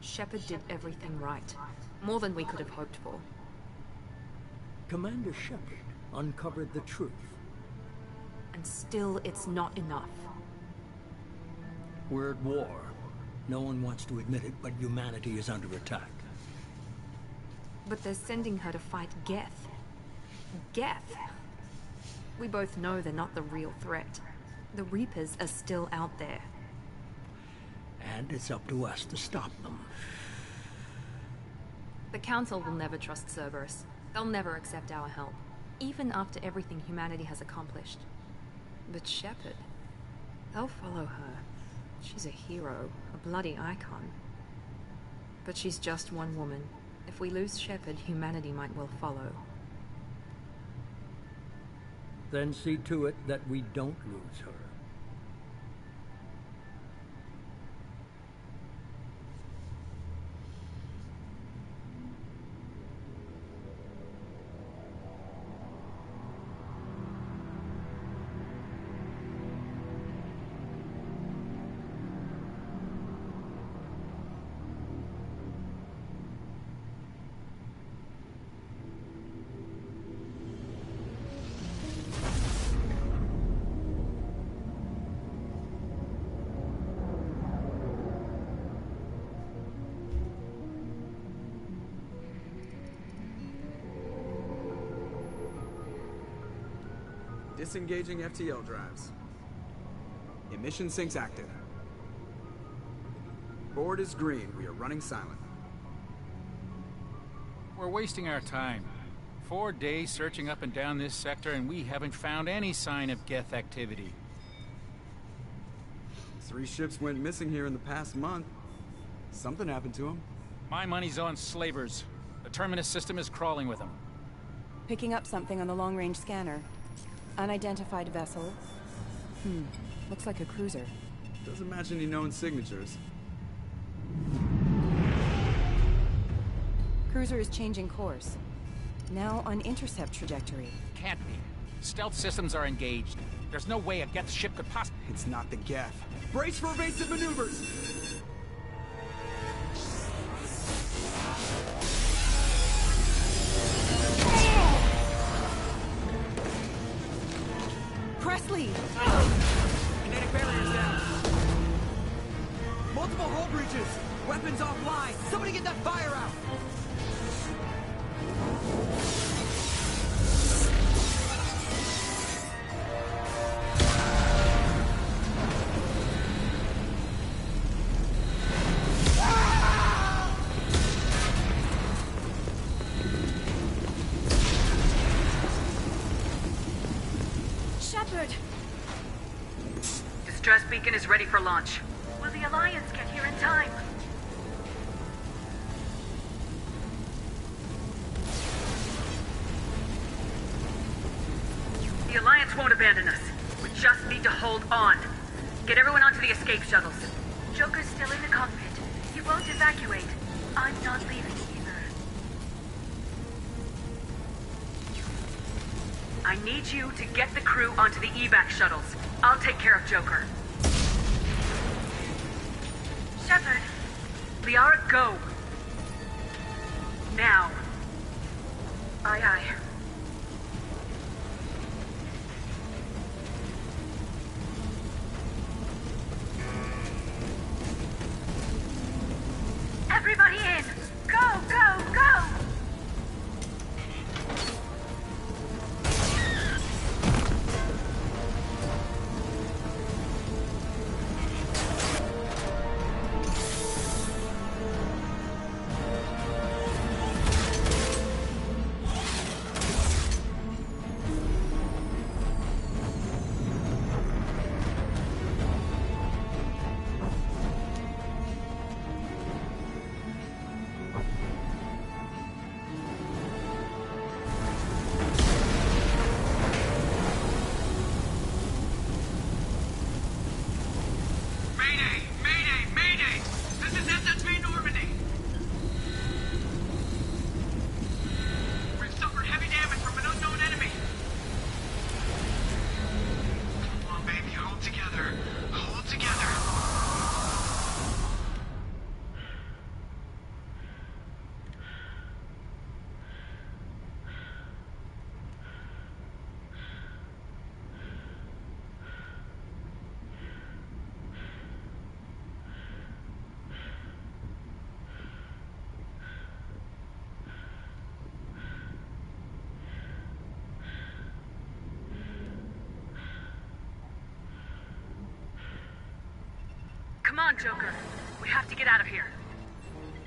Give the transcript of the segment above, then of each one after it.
Shepard did everything right. More than we could have hoped for. Commander Shepard uncovered the truth. And still, it's not enough. We're at war. No one wants to admit it, but humanity is under attack. But they're sending her to fight Geth. Geth! We both know they're not the real threat. The Reapers are still out there. And it's up to us to stop them. The Council will never trust Cerberus. They'll never accept our help, even after everything humanity has accomplished. But Shepard, they'll follow her. She's a hero, a bloody icon. But she's just one woman. If we lose Shepard, humanity might well follow. Then see to it that we don't lose her. Disengaging FTL drives. Emission sinks active. Board is green. We are running silent. We're wasting our time. 4 days searching up and down this sector, and we haven't found any sign of Geth activity. 3 ships went missing here in the past month. Something happened to them. My money's on slavers. The Terminus system is crawling with them. Picking up something on the long-range scanner. Unidentified vessel. Looks like a cruiser. Doesn't match any known signatures. Cruiser is changing course. Now on intercept trajectory. Can't be. Stealth systems are engaged. There's no way a Geth ship could possibly... It's not the Geth. Brace for evasive maneuvers! Presley! Kinetic barriers down. Multiple hull breaches. Weapons offline. Somebody get that fire out. Distress beacon is ready for launch. Will the Alliance get here in time? The Alliance won't abandon us. We just need to hold on. Get everyone onto the escape shuttles. Joker's still in the cockpit. He won't evacuate. I'm not leaving either. I need you to get the crew onto the evac shuttles. I'll take care of Joker. Shepard. Liara, go. Now. Aye, aye. Everybody in! Go, go, go! Come on, Joker. We have to get out of here.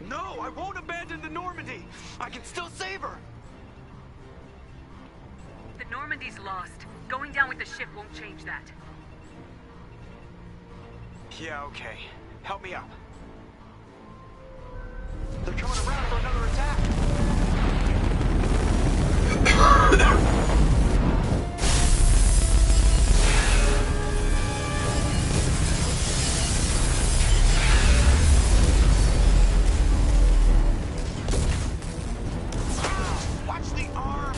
No, I won't abandon the Normandy. I can still save her. The Normandy's lost. Going down with the ship won't change that. Yeah, okay. Help me up. They're coming around for another attack. Watch the arm.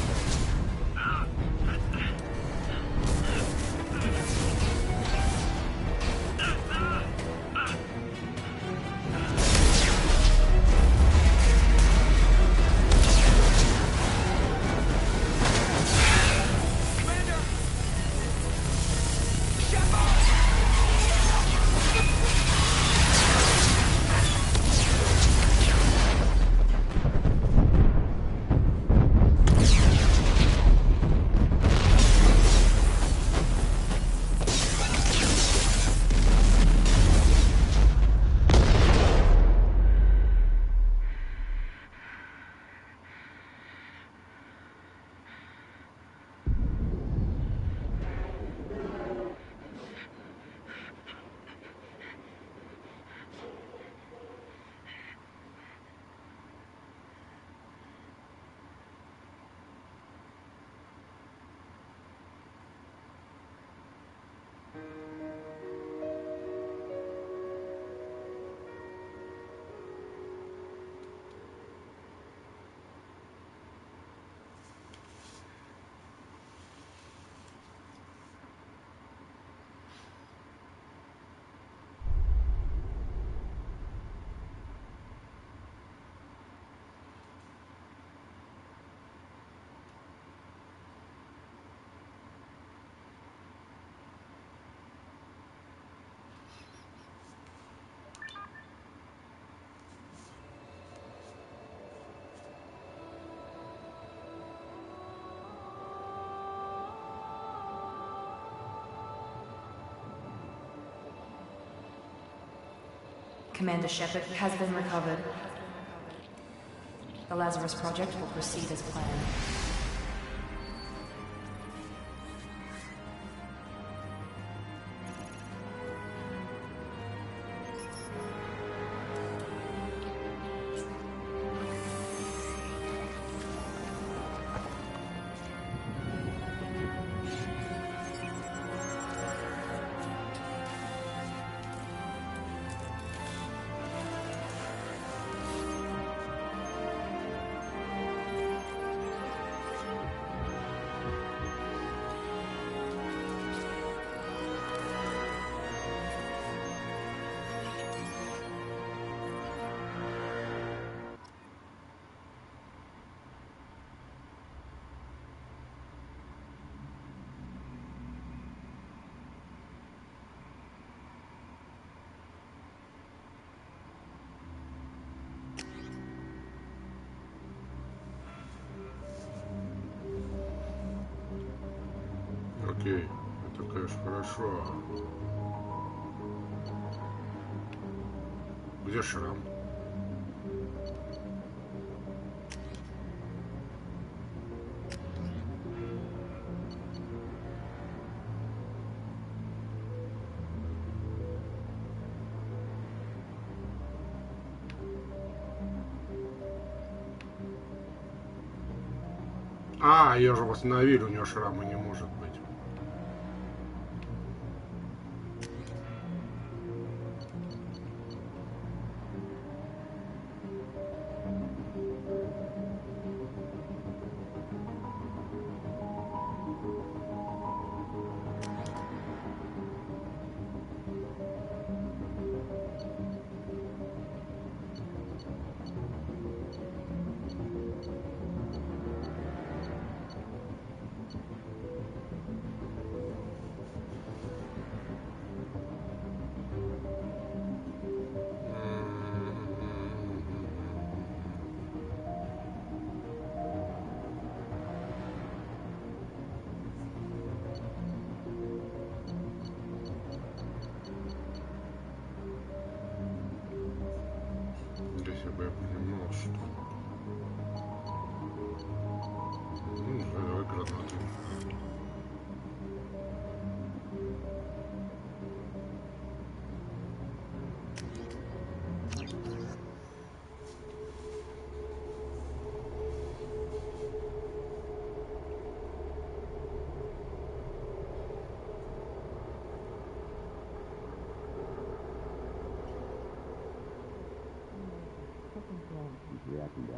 Commander Shepard has been recovered. The Lazarus Project will proceed as planned. Окей, это, конечно, хорошо. Где шрам? А, ее же восстановили, у нее шрама не может быть.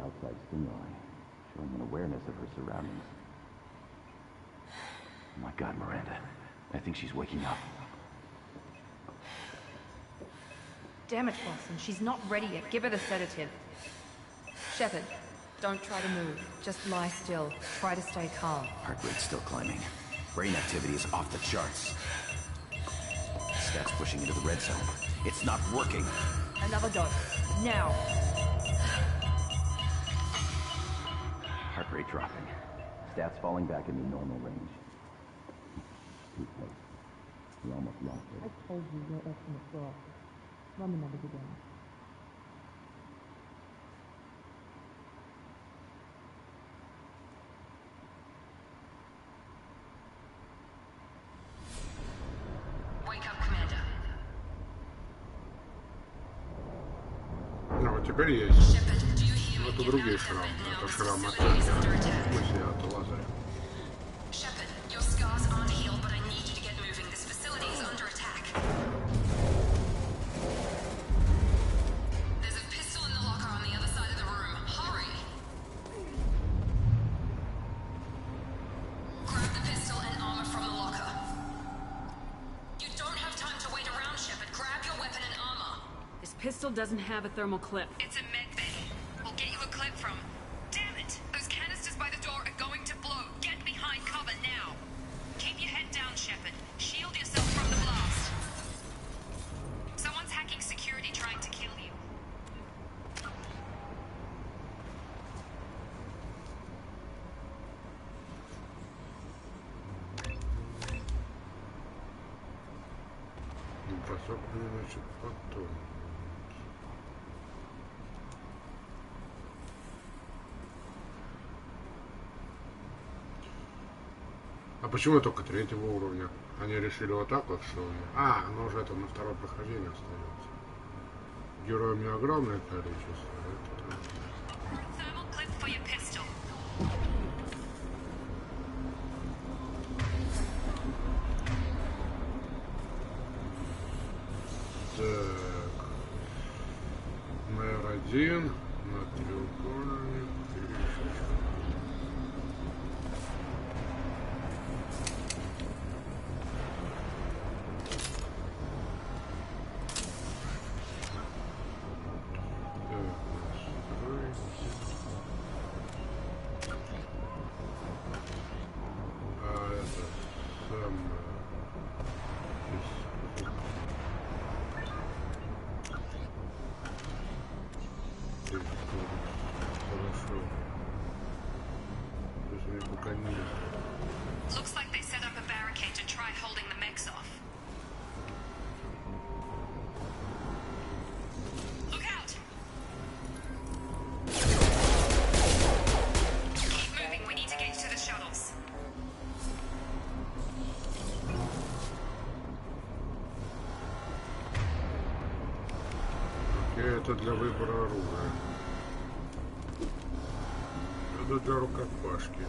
outside stimuli, showing an awareness of her surroundings. Oh my God, Miranda. I think she's waking up. Damn it, Watson. She's not ready yet. Give her the sedative. Shepard, don't try to move. Just lie still. Try to stay calm. Heart rate's still climbing. Brain activity is off the charts. Stats pushing into the red zone. It's not working. Another dose. Now. Heart rate dropping. Stats falling back in the normal range. Too close. We almost lost it. I told you your estimates were off. Run the numbers again. Wake up, Commander. Ну, вот теперь есть. Shepard, do you hear me? Это Get другие out of шрамы. combat now. Это This шрам от facility is under attack. мысли от Лазаря. Shepard, your scars aren't healed, but I need you to get moving. This facility is under attack. There's a pistol in the locker on the other side of the room. Hurry! Grab the pistol and armor from the locker. You don't have time to wait around, Shepard. Grab your weapon and armor. This pistol doesn't have a thermal clip. It's a med bay. We'll get you a clip from... Damn it! Those canisters by the door are going to blow. Get behind cover now. Keep your head down, Shepard. Shield yourself from the blast. Someone's hacking security trying to kill you. Бросок, значит, потом. А почему только третьего уровня? Они решили вот так вот, что... А, ну уже это на второе прохождение остается. Героями огромное количество. Это... Thermal clip for your pistol. Так. Мэр 1 на треугольник. Looks like they set up a barricade to try holding the mechs off. Look out! Keep moving, we need to get to the shuttles. Окей, это для выбора оружия. Это для рукопашки.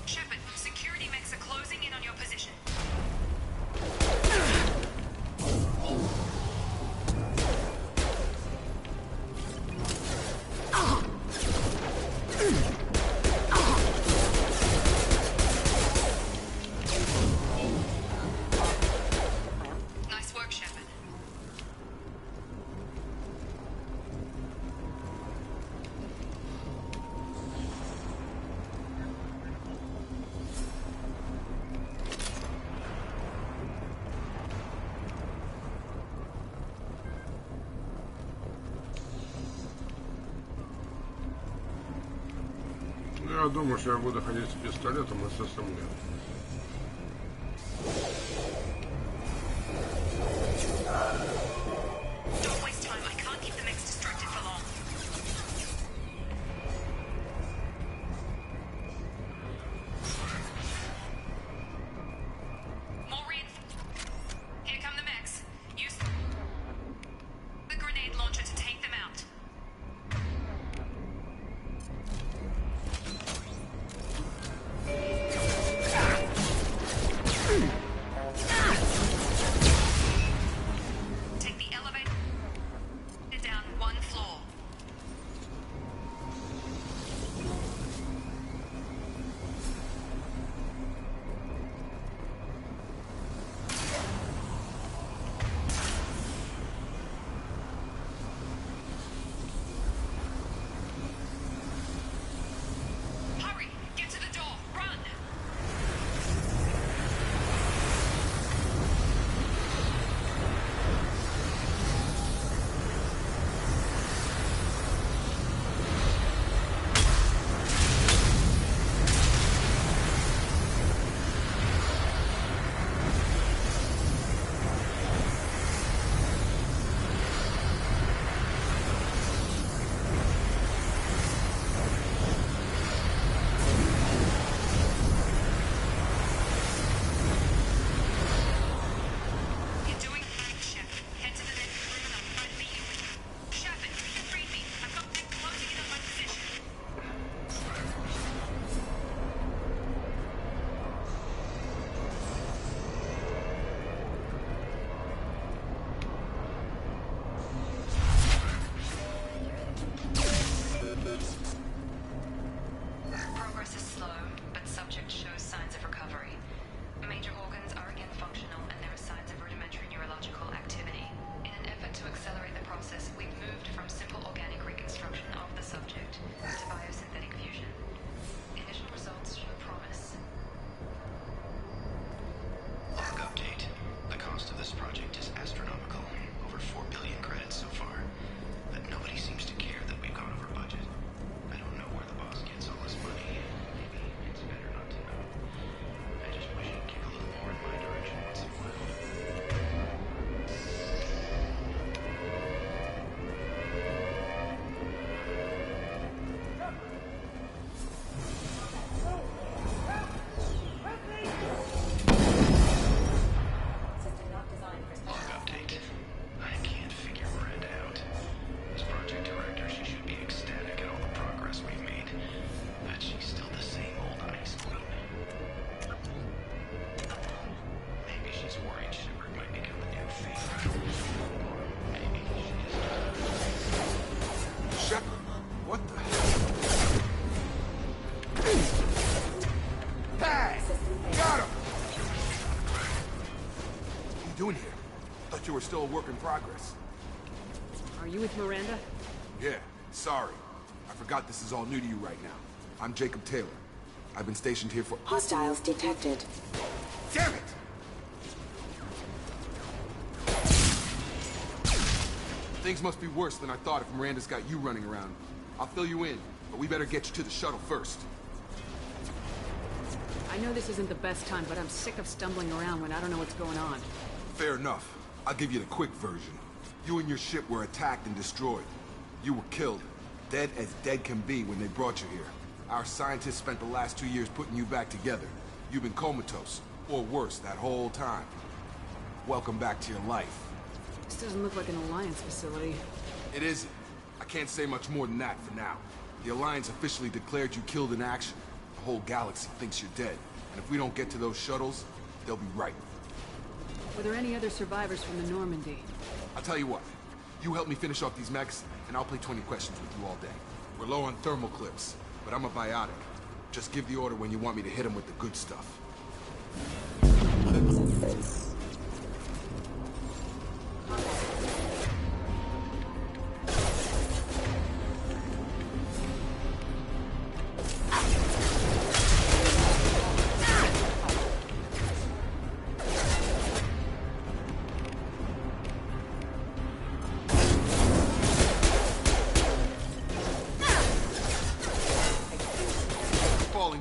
Shepard, security mechs are closing in on your position. Nice work, Shepard. Я думаю, что я буду ходить с пистолетом и с СМГ. Don't waste time. I can't keep the mechs distracted for long. More reinforcements. Here come the mechs. Use the grenade launcher to take them out. Progress is slow, but subject shows signs of recovery. Major organs are again functional, and there are signs of rudimentary neurological activity. In an effort to accelerate the process, we've moved from simple organic reconstruction of the subject to biosynthetic fusion. Initial results show promise. Log update. The cost of this project is astronomical. Over 4 billion credits so far. But nobody seems to care that we've gone over budget. I don't know where the boss gets all this money. Maybe it's better not to know. I just wish he'd kick a little more in my direction once in a while. Log update. I can't figure Miranda out. As project director, she should be ecstatic at all the progress we've made. But she's still the same old ice queen. Maybe she's worried Shepard might become the new favorite. Or maybe she is. Shepard? What the hell? Hey! Got him! What are you doing here? Thought you were still a work in progress. Are you with Miranda? Yeah, sorry. I forgot this is all new to you right now. I'm Jacob Taylor. I've been stationed here for— Hostiles detected. Damn it! Things must be worse than I thought if Miranda's got you running around. I'll fill you in, but we better get you to the shuttle first. I know this isn't the best time, but I'm sick of stumbling around when I don't know what's going on. Fair enough. I'll give you the quick version. You and your ship were attacked and destroyed. You were killed. Dead as dead can be when they brought you here. Our scientists spent the last 2 years putting you back together. You've been comatose, or worse, that whole time. Welcome back to your life. This doesn't look like an Alliance facility. It isn't. I can't say much more than that for now. The Alliance officially declared you killed in action. The whole galaxy thinks you're dead. And if we don't get to those shuttles, they'll be right. Were there any other survivors from the Normandy? I'll tell you what. You help me finish off these mechs, and I'll play 20 questions with you all day. We're low on thermal clips, but I'm a biotic. Just give the order when you want me to hit them with the good stuff.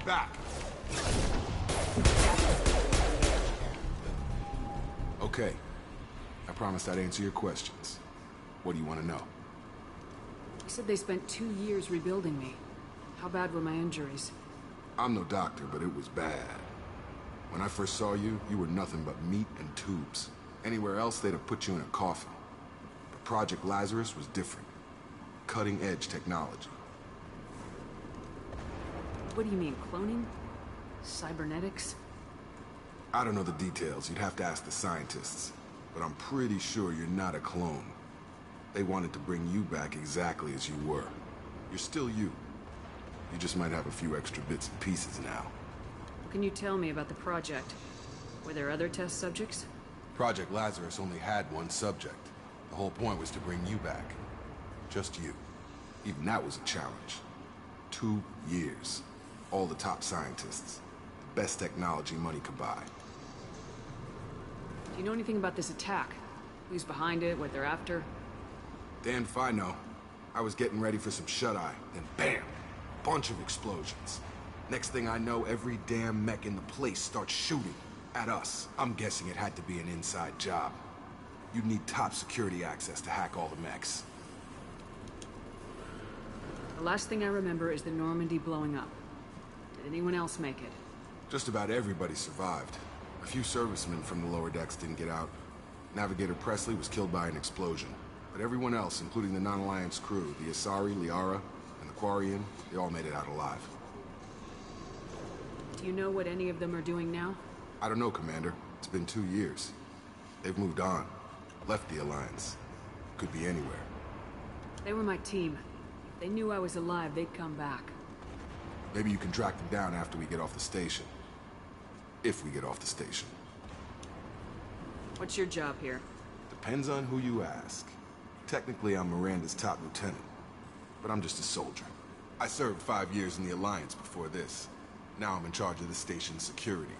Back. Okay. I promised I'd answer your questions. What do you want to know? You said they spent 2 years rebuilding me. How bad were my injuries? I'm no doctor, but it was bad. When I first saw you, you were nothing but meat and tubes. Anywhere else, they'd have put you in a coffin. But Project Lazarus was different. Cutting-edge technology. What do you mean, cloning? Cybernetics? I don't know the details. You'd have to ask the scientists. But I'm pretty sure you're not a clone. They wanted to bring you back exactly as you were. You're still you. You just might have a few extra bits and pieces now. What can you tell me about the project? Were there other test subjects? Project Lazarus only had one subject. The whole point was to bring you back. Just you. Even that was a challenge. 2 years. All the top scientists. The best technology money could buy. Do you know anything about this attack? Who's behind it, what they're after? Damned if I know. I was getting ready for some shut-eye, then bam! Bunch of explosions. Next thing I know, every damn mech in the place starts shooting at us. I'm guessing it had to be an inside job. You'd need top security access to hack all the mechs. The last thing I remember is the Normandy blowing up. Did anyone else make it? Just about everybody survived. A few servicemen from the lower decks didn't get out. Navigator Presley was killed by an explosion. But everyone else, including the non-Alliance crew, the Asari, Liara, and the Quarian, they all made it out alive. Do you know what any of them are doing now? I don't know, Commander. It's been 2 years. They've moved on. Left the Alliance. Could be anywhere. They were my team. If they knew I was alive, they'd come back. Maybe you can track them down after we get off the station. If we get off the station. What's your job here? Depends on who you ask. Technically, I'm Miranda's top lieutenant, but I'm just a soldier. I served 5 years in the Alliance before this. Now I'm in charge of the station's security.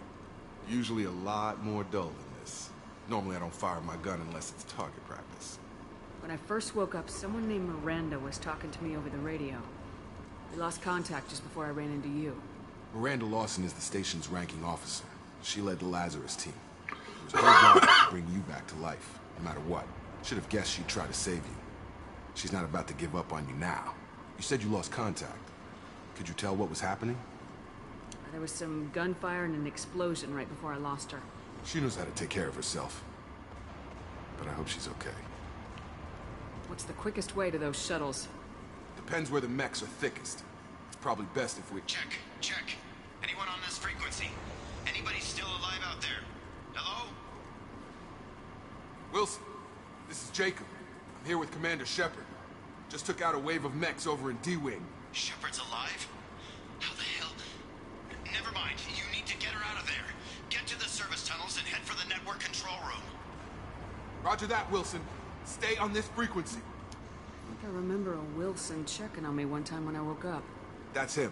Usually a lot more dull than this. Normally I don't fire my gun unless it's target practice. When I first woke up, someone named Miranda was talking to me over the radio. We lost contact just before I ran into you. Miranda Lawson is the station's ranking officer. She led the Lazarus team. It was her job to bring you back to life, no matter what. Should have guessed she'd try to save you. She's not about to give up on you now. You said you lost contact. Could you tell what was happening? There was some gunfire and an explosion right before I lost her. She knows how to take care of herself. But I hope she's okay. What's the quickest way to those shuttles? Depends where the mechs are thickest. It's probably best if we... Check. Anyone on this frequency? Anybody still alive out there? Hello? Wilson, this is Jacob. I'm here with Commander Shepard. Just took out a wave of mechs over in D-Wing. Shepard's alive? How the hell? Never mind. You need to get her out of there. Get to the service tunnels and head for the network control room. Roger that, Wilson. Stay on this frequency. I think I remember a Wilson checking on me one time when I woke up. That's him.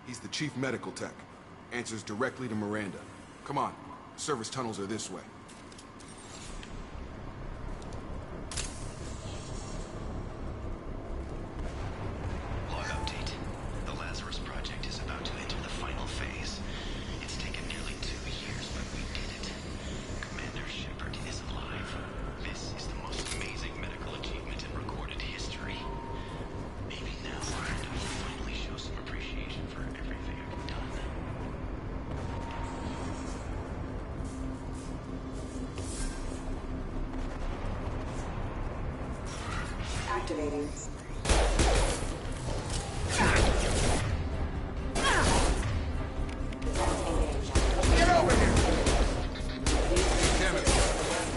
He's the chief medical tech. Answers directly to Miranda. Come on. Service tunnels are this way. Log update. The Lazarus project is about to enter the final phase. It's taken nearly 2 years, but we did it. Commander Shepard is alive. This is the most amazing medical achievement in recorded history. Maybe now Miranda will finally show some appreciation for everything I've done. Activating. Get over here! Damn it.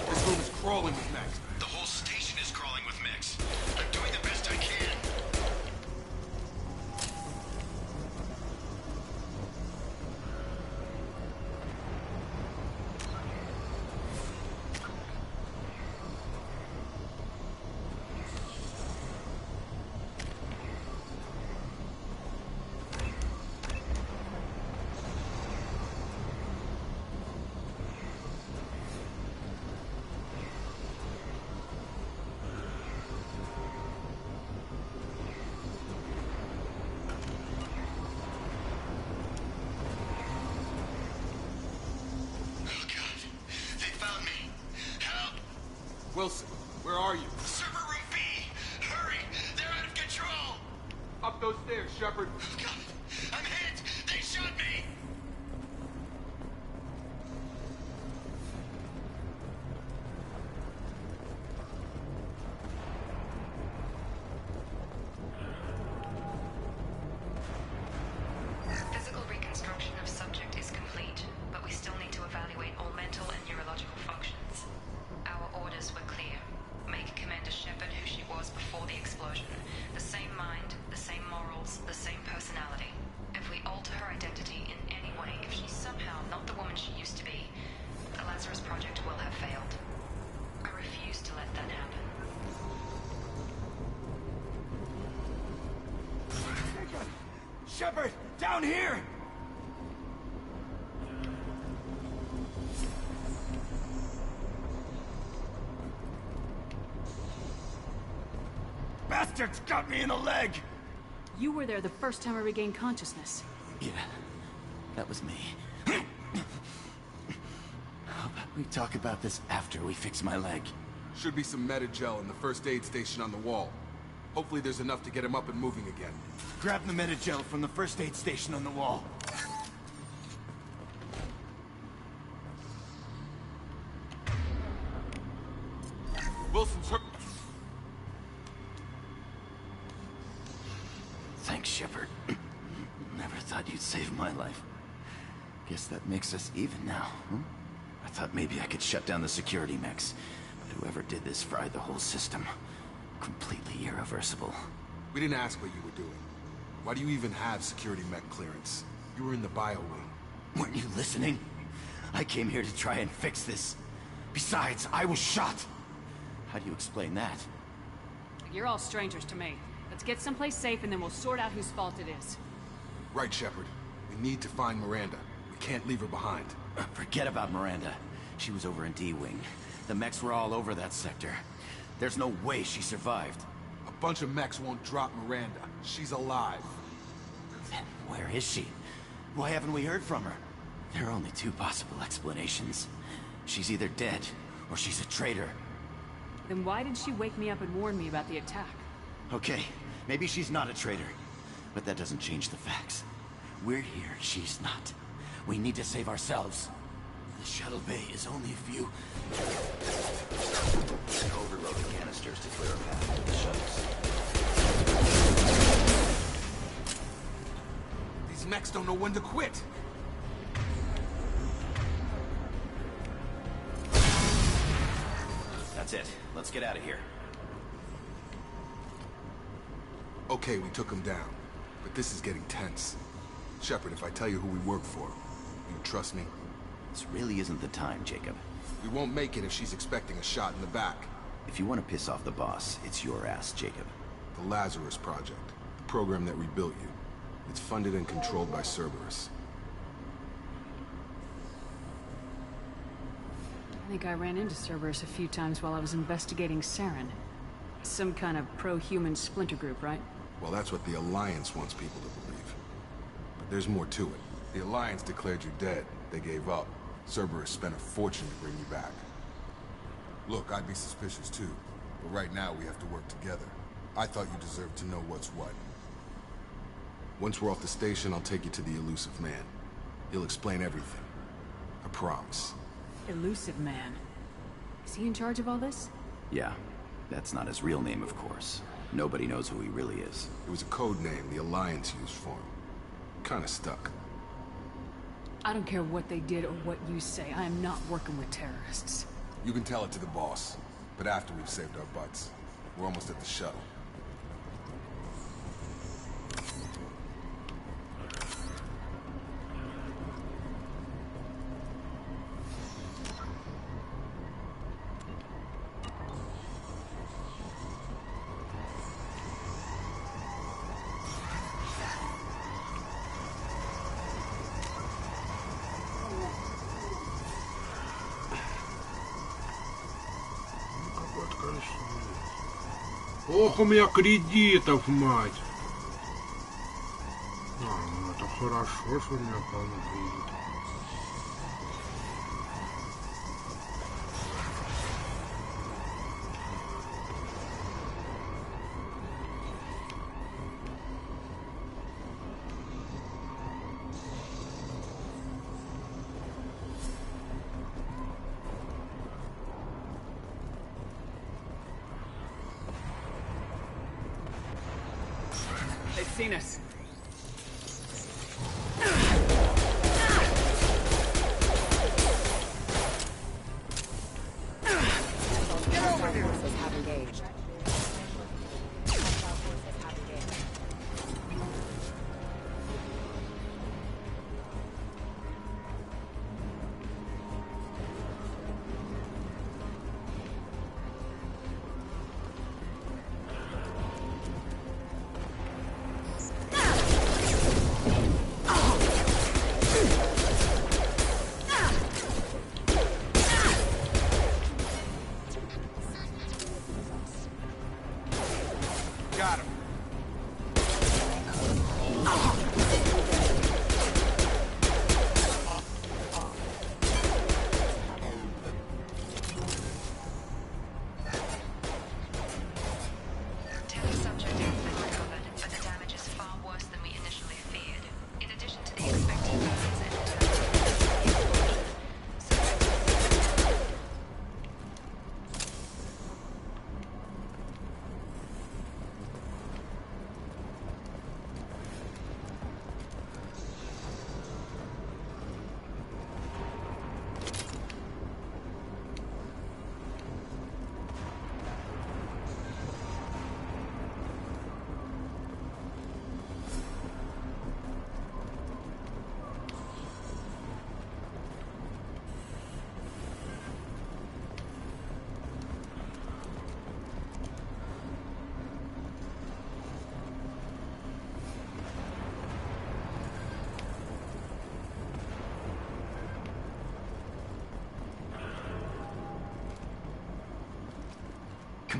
This room is crawling with mechs. The whole station is crawling with mechs. I'm doing the best I can. Wilson, where are you? Server room B! Hurry! They're out of control! Up those stairs, Shepard. God, I'm hit! They shot me! Physical reconstruction of subject is complete, but we still need to evaluate all mental and neurological functions. Our orders were clear. Make Commander Shepard who she was before the explosion. The same mind, the same morals, the same personality. If we alter her identity in any way, if she's somehow not the woman she used to be, the Lazarus Project will have failed. I refuse to let that happen. Shepard! Down here! Bastards got me in the leg! You were there the first time I regained consciousness. Yeah, that was me. How about we talk about this after we fix my leg? Should be some meta-gel in the first aid station on the wall. Hopefully there's enough to get him up and moving again. Grab the meta-gel from the first aid station on the wall. Wilson's hurt. Thanks, Shepard. Never thought you'd save my life. Guess that makes us even now, huh? I thought maybe I could shut down the security mechs, but whoever did this fried the whole system. Completely irreversible. We didn't ask what you were doing. Why do you even have security mech clearance? You were in the bio wing. Weren't you listening? I came here to try and fix this. Besides, I was shot. How do you explain that? You're all strangers to me. Let's get someplace safe and then we'll sort out whose fault it is. Right, Shepard. We need to find Miranda. We can't leave her behind. Forget about Miranda. She was over in D-Wing. The mechs were all over that sector. There's no way she survived. A bunch of mechs won't drop Miranda. She's alive. Then where is she? Why haven't we heard from her? There are only two possible explanations. She's either dead, or she's a traitor. Then why did she wake me up and warn me about the attack? Okay, maybe she's not a traitor. But that doesn't change the facts. We're here, she's not. We need to save ourselves. The shuttle bay is only a few... Overload the canisters to clear a path to the shuttles. These mechs don't know when to quit. That's it. Let's get out of here. Okay, we took him down. But this is getting tense. Shepard, if I tell you who we work for, you trust me? This really isn't the time, Jacob. We won't make it if she's expecting a shot in the back. If you want to piss off the boss, it's your ass, Jacob. The Lazarus Project. The program that rebuilt you. It's funded and controlled by Cerberus. I think I ran into Cerberus a few times while I was investigating Saren. Some kind of pro-human splinter group, right? Well, that's what the Alliance wants people to believe. But there's more to it. The Alliance declared you dead. They gave up. Cerberus spent a fortune to bring you back. Look, I'd be suspicious too. But right now, we have to work together. I thought you deserved to know what's what. Once we're off the station, I'll take you to the Elusive Man. He'll explain everything. I promise. Elusive Man. Is he in charge of all this? Yeah. That's not his real name, of course. Nobody knows who he really is. It was a code name the Alliance used for him. Kinda stuck. I don't care what they did or what you say. I am not working with terrorists. You can tell it to the boss, but after we've saved our butts. We're almost at the shuttle. Ох, у меня кредитов, мать! Ну это хорошо, что у меня полно кредитов. They've seen us. Get over here! Forces have engaged.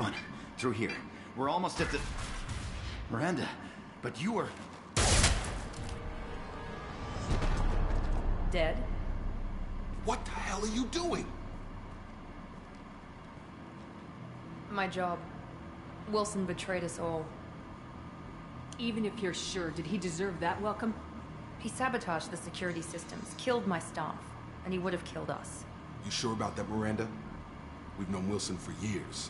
Come on, through here. We're almost at the... Miranda, but you were... Dead? What the hell are you doing? My job. Wilson betrayed us all. Even if you're sure, did he deserve that welcome? He sabotaged the security systems, killed my staff, and he would have killed us. You sure about that, Miranda? We've known Wilson for years.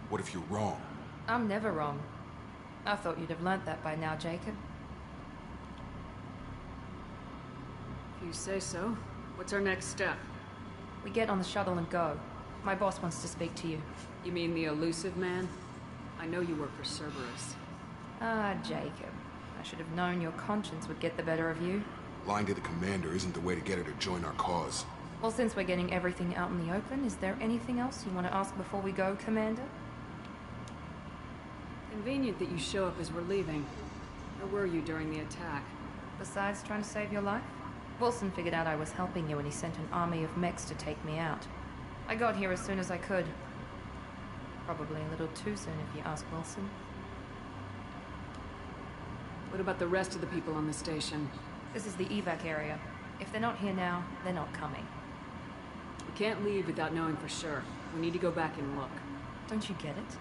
What if you're wrong? I'm never wrong. I thought you'd have learnt that by now, Jacob. If you say so. What's our next step? We get on the shuttle and go. My boss wants to speak to you. You mean the elusive man? I know you work for Cerberus. Ah, Jacob. I should have known your conscience would get the better of you. Lying to the commander isn't the way to get her to join our cause. Well, since we're getting everything out in the open, is there anything else you want to ask before we go, Commander? Convenient that you show up as we're leaving. Where were you during the attack? Besides trying to save your life? Wilson figured out I was helping you and he sent an army of mechs to take me out. I got here as soon as I could. Probably a little too soon if you ask Wilson. What about the rest of the people on the station? This is the evac area. If they're not here now, they're not coming. We can't leave without knowing for sure. We need to go back and look. Don't you get it?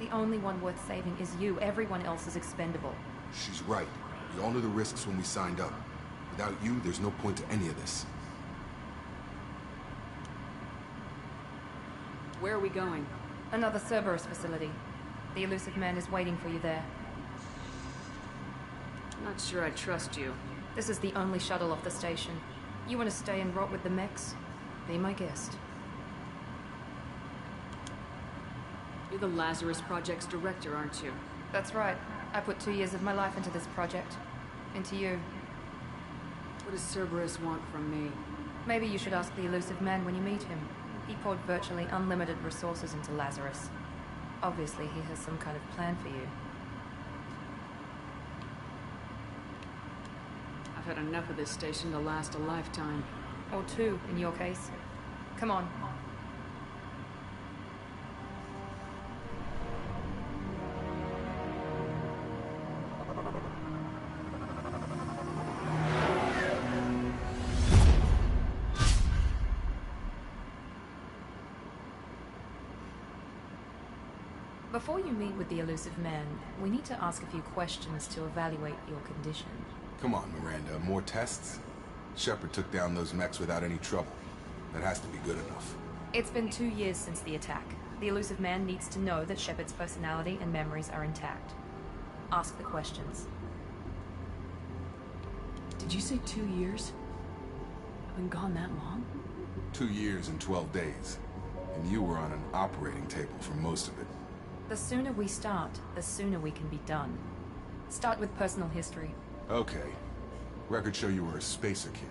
The only one worth saving is you. Everyone else is expendable. She's right. We all knew the risks when we signed up. Without you, there's no point to any of this. Where are we going? Another Cerberus facility. The elusive man is waiting for you there. I'm not sure I trust you. This is the only shuttle off the station. You want to stay and rot with the mechs? Be my guest. You're the Lazarus Project's director, aren't you? That's right. I put 2 years of my life into this project. Into you. What does Cerberus want from me? Maybe you should ask the elusive man when you meet him. He poured virtually unlimited resources into Lazarus. Obviously, he has some kind of plan for you. I've had enough of this station to last a lifetime. Or 2, in your case. Come on. Before you meet with the elusive man, we need to ask a few questions to evaluate your condition. Come on, Miranda. More tests? Shepard took down those mechs without any trouble. That has to be good enough. It's been 2 years since the attack. The elusive man needs to know that Shepard's personality and memories are intact. Ask the questions. Did you say 2 years? I've been gone that long? 2 years and 12 days. And you were on an operating table for most of it. The sooner we start, the sooner we can be done. Start with personal history. Okay. Records show you were a spacer kid.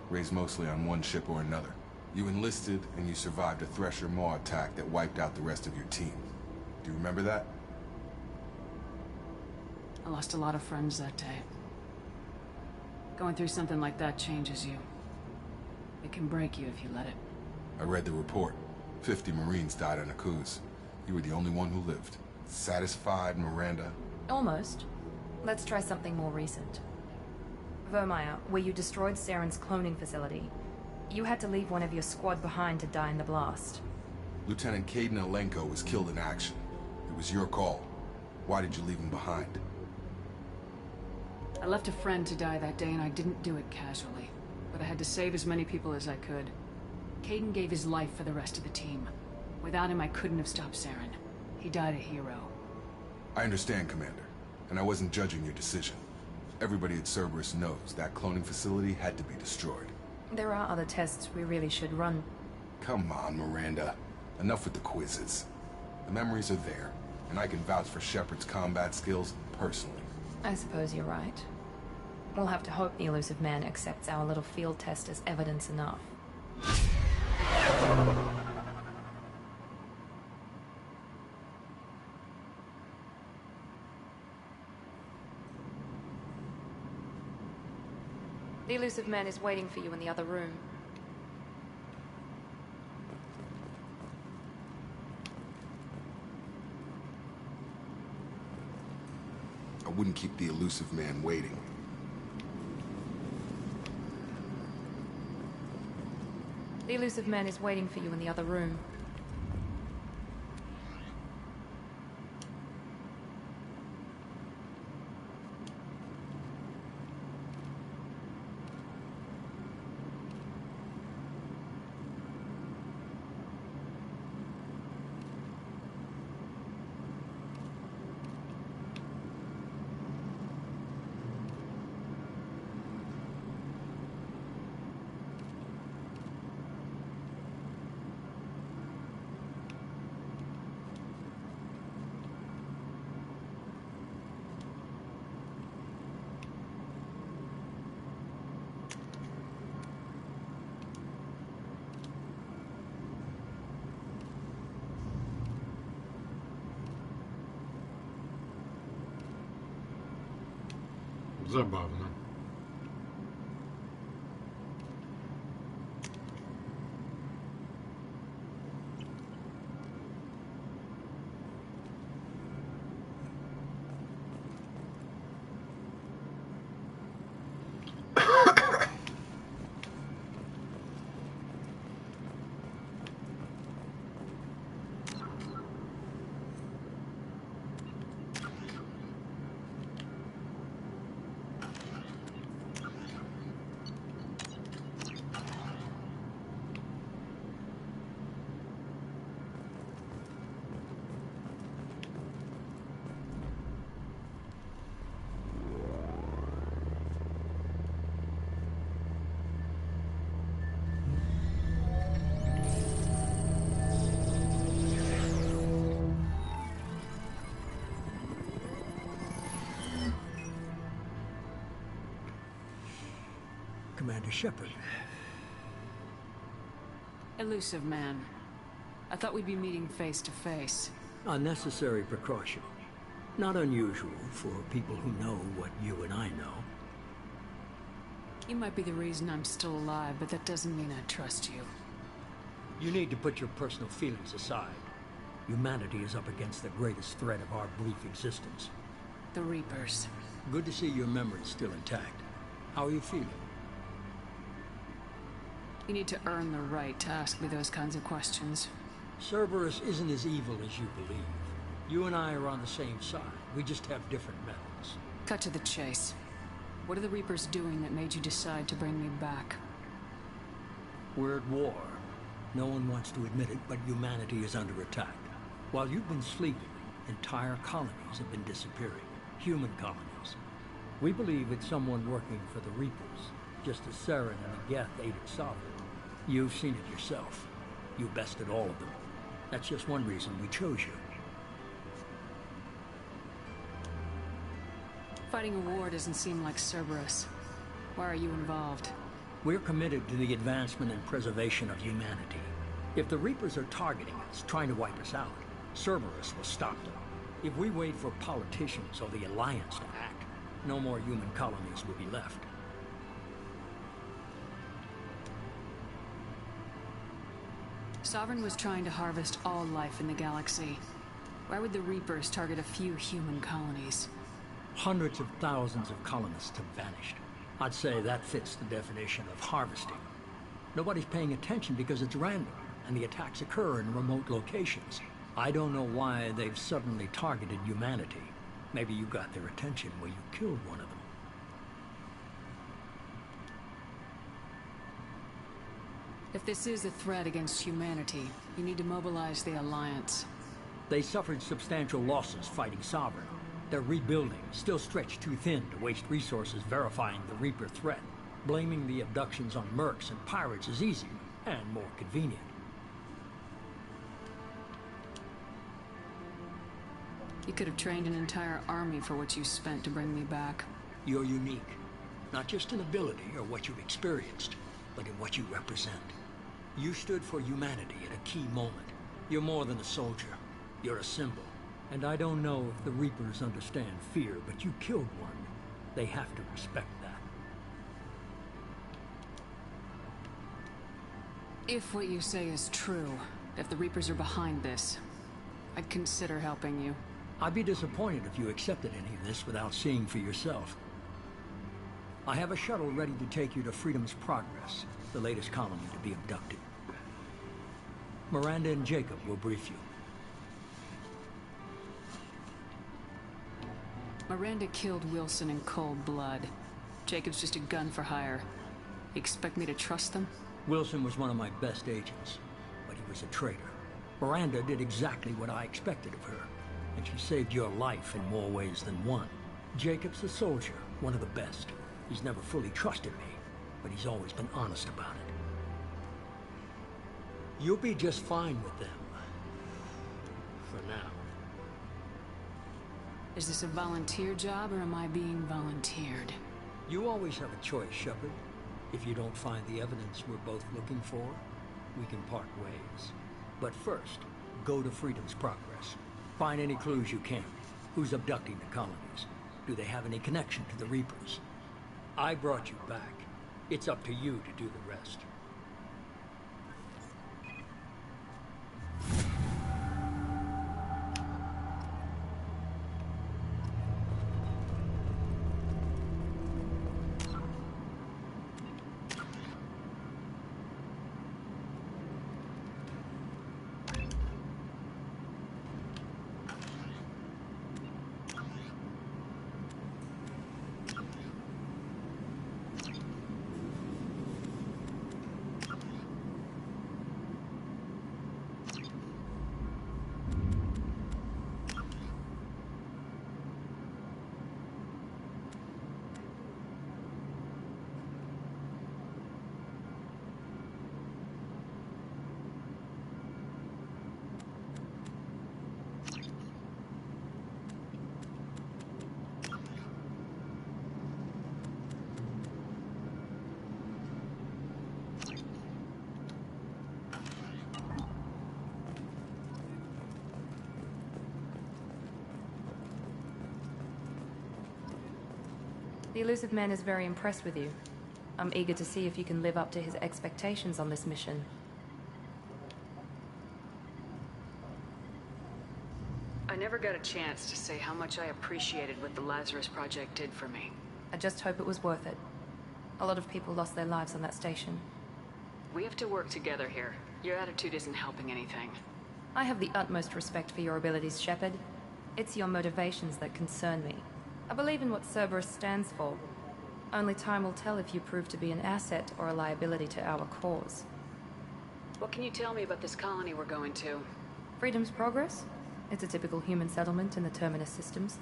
Raised mostly on one ship or another. You enlisted, and you survived a Thresher Maw attack that wiped out the rest of your team. Do you remember that? I lost a lot of friends that day. Going through something like that changes you. It can break you if you let it. I read the report. 50 Marines died on a cruise. You were the only one who lived. Satisfied, Miranda? Almost. Let's try something more recent. Vermeer, where you destroyed Saren's cloning facility. You had to leave one of your squad behind to die in the blast. Lieutenant Caden Alenko was killed in action. It was your call. Why did you leave him behind? I left a friend to die that day and I didn't do it casually. But I had to save as many people as I could. Caden gave his life for the rest of the team. Without him, I couldn't have stopped Saren. He died a hero. I understand, Commander. And I wasn't judging your decision. Everybody at Cerberus knows that cloning facility had to be destroyed. There are other tests we really should run. Come on, Miranda. Enough with the quizzes. The memories are there, and I can vouch for Shepard's combat skills personally. I suppose you're right. We'll have to hope the elusive man accepts our little field test as evidence enough. The elusive man is waiting for you in the other room. wouldn't keep the elusive man waiting. The elusive man is waiting for you in the other room. Забавно. Commander Shepard. Elusive man. I thought we'd be meeting face to face. Unnecessary precaution. Not unusual for people who know what you and I know. You might be the reason I'm still alive, but that doesn't mean I trust you. You need to put your personal feelings aside. Humanity is up against the greatest threat of our brief existence. The Reapers. Good to see your memory's still intact. How are you feeling? You need to earn the right to ask me those kinds of questions. Cerberus isn't as evil as you believe. You and I are on the same side. We just have different methods. Cut to the chase. What are the Reapers doing that made you decide to bring me back? We're at war. No one wants to admit it, but humanity is under attack. While you've been sleeping, entire colonies have been disappearing. Human colonies. We believe it's someone working for the Reapers, just as Saren and the Geth aided Sovereign. You've seen it yourself. You bested all of them. That's just one reason we chose you. Fighting a war doesn't seem like Cerberus. Why are you involved? We're committed to the advancement and preservation of humanity. If the Reapers are targeting us, trying to wipe us out, Cerberus will stop them. If we wait for politicians or the Alliance to act, no more human colonies will be left. Sovereign was trying to harvest all life in the galaxy. Why would the Reapers target a few human colonies? Hundreds of thousands of colonists have vanished. I'd say that fits the definition of harvesting. Nobody's paying attention because it's random, and the attacks occur in remote locations. I don't know why they've suddenly targeted humanity. Maybe you got their attention where you killed one of them. If this is a threat against humanity, you need to mobilize the Alliance. They suffered substantial losses fighting Sovereign. They're rebuilding, still stretched too thin to waste resources verifying the Reaper threat. Blaming the abductions on mercs and pirates is easy, and more convenient. You could have trained an entire army for what you spent to bring me back. You're unique. Not just in ability or what you've experienced, but in what you represent. You stood for humanity at a key moment. You're more than a soldier. You're a symbol. And I don't know if the Reapers understand fear, but you killed one. They have to respect that. If what you say is true, if the Reapers are behind this, I'd consider helping you. I'd be disappointed if you accepted any of this without seeing for yourself. I have a shuttle ready to take you to Freedom's Progress, the latest colony to be abducted. Miranda and Jacob will brief you. Miranda killed Wilson in cold blood. Jacob's just a gun for hire. You expect me to trust them? Wilson was one of my best agents, but he was a traitor. Miranda did exactly what I expected of her, and she saved your life in more ways than one. Jacob's a soldier, one of the best. He's never fully trusted me, but he's always been honest about it. You'll be just fine with them. For now. Is this a volunteer job, or am I being volunteered? You always have a choice, Shepard. If you don't find the evidence we're both looking for, we can part ways. But first, go to Freedom's Progress. Find any clues you can. Who's abducting the colonies? Do they have any connection to the Reapers? I brought you back. It's up to you to do the rest. The elusive man is very impressed with you. I'm eager to see if you can live up to his expectations on this mission. I never got a chance to say how much I appreciated what the Lazarus Project did for me. I just hope it was worth it. A lot of people lost their lives on that station. We have to work together here. Your attitude isn't helping anything. I have the utmost respect for your abilities, Shepard. It's your motivations that concern me. I believe in what Cerberus stands for. Only time will tell if you prove to be an asset or a liability to our cause. What can you tell me about this colony we're going to? Freedom's Progress? It's a typical human settlement in the Terminus systems.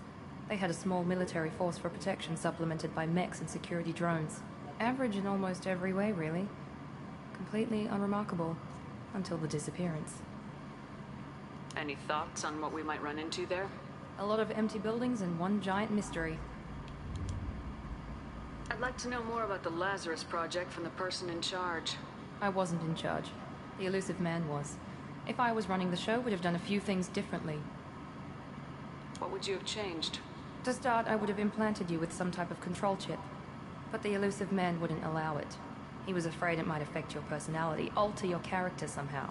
They had a small military force for protection supplemented by mechs and security drones. Average in almost every way, really. Completely unremarkable. Until the disappearance. Any thoughts on what we might run into there? A lot of empty buildings and one giant mystery. I'd like to know more about the Lazarus Project from the person in charge. I wasn't in charge. The elusive man was. If I was running the show, would have done a few things differently. What would you have changed? To start, I would have implanted you with some type of control chip. But the elusive man wouldn't allow it. He was afraid it might affect your personality, alter your character somehow.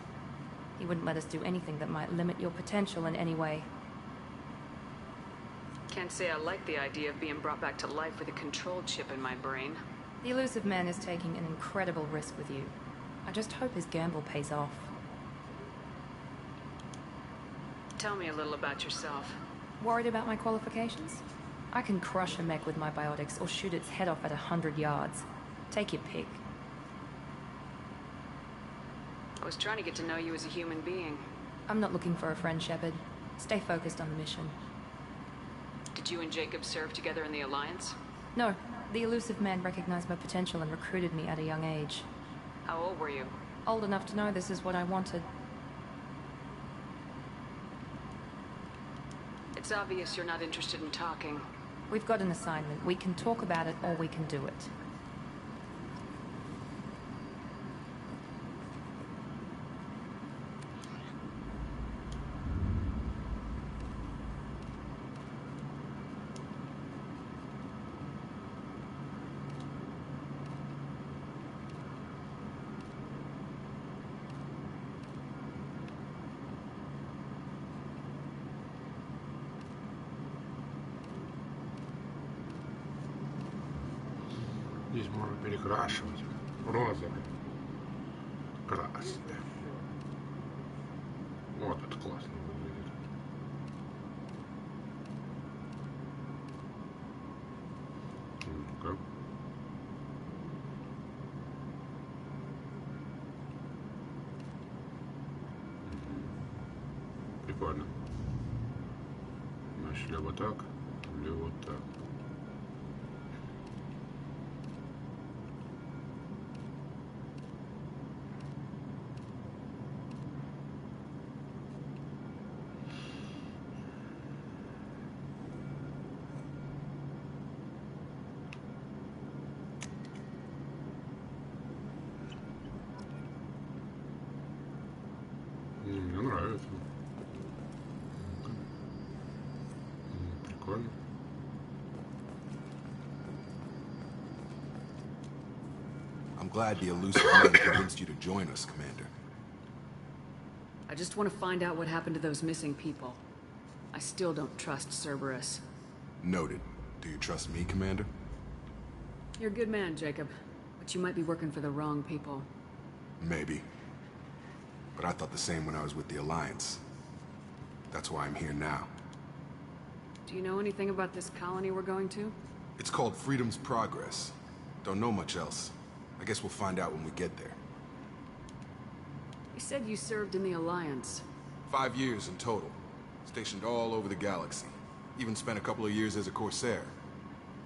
He wouldn't let us do anything that might limit your potential in any way. Can't say I like the idea of being brought back to life with a control chip in my brain. The elusive man is taking an incredible risk with you. I just hope his gamble pays off. Tell me a little about yourself. Worried about my qualifications? I can crush a mech with my biotics or shoot its head off at 100 yards. Take your pick. I was trying to get to know you as a human being. I'm not looking for a friend, Shepard. Stay focused on the mission. Did you and Jacob serve together in the Alliance? No. The elusive man recognized my potential and recruited me at a young age. How old were you? Old enough to know this is what I wanted. It's obvious you're not interested in talking. We've got an assignment. We can talk about it or we can do it. Можно перекрашивать. Розовый. Красный. Вот это классно выглядит. Ну-ка. Прикольно. Значит, либо так, либо так. Мне нравится. Прикольно. I'm glad the elusive man convinced you to join us, Commander. I just want to find out what happened to those missing people. I still don't trust Cerberus. Noted. Do you trust me, Commander? You're a good man, Jacob. But you might be working for the wrong people. Maybe. But I thought the same when I was with the Alliance. That's why I'm here now. Do you know anything about this colony we're going to? It's called Freedom's Progress. Don't know much else. I guess we'll find out when we get there. You said you served in the Alliance. 5 years in total. Stationed all over the galaxy. Even spent a couple of years as a Corsair.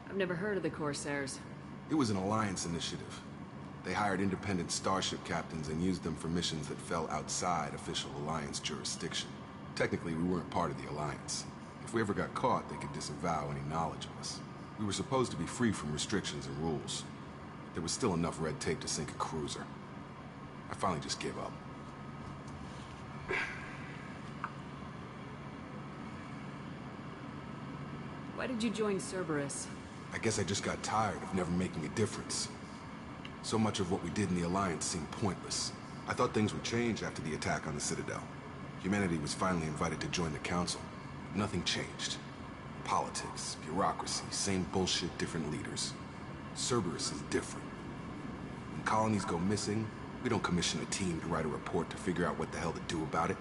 I've never heard of the Corsairs. It was an Alliance initiative. They hired independent starship captains and used them for missions that fell outside official Alliance jurisdiction. Technically, we weren't part of the Alliance. If we ever got caught, they could disavow any knowledge of us. We were supposed to be free from restrictions and rules. There was still enough red tape to sink a cruiser. I finally just gave up. Why did you join Cerberus? I guess I just got tired of never making a difference. So much of what we did in the Alliance seemed pointless. I thought things would change after the attack on the Citadel. Humanity was finally invited to join the Council. Nothing changed. Politics, bureaucracy, same bullshit, different leaders. Cerberus is different. When colonies go missing, we don't commission a team to write a report to figure out what the hell to do about it.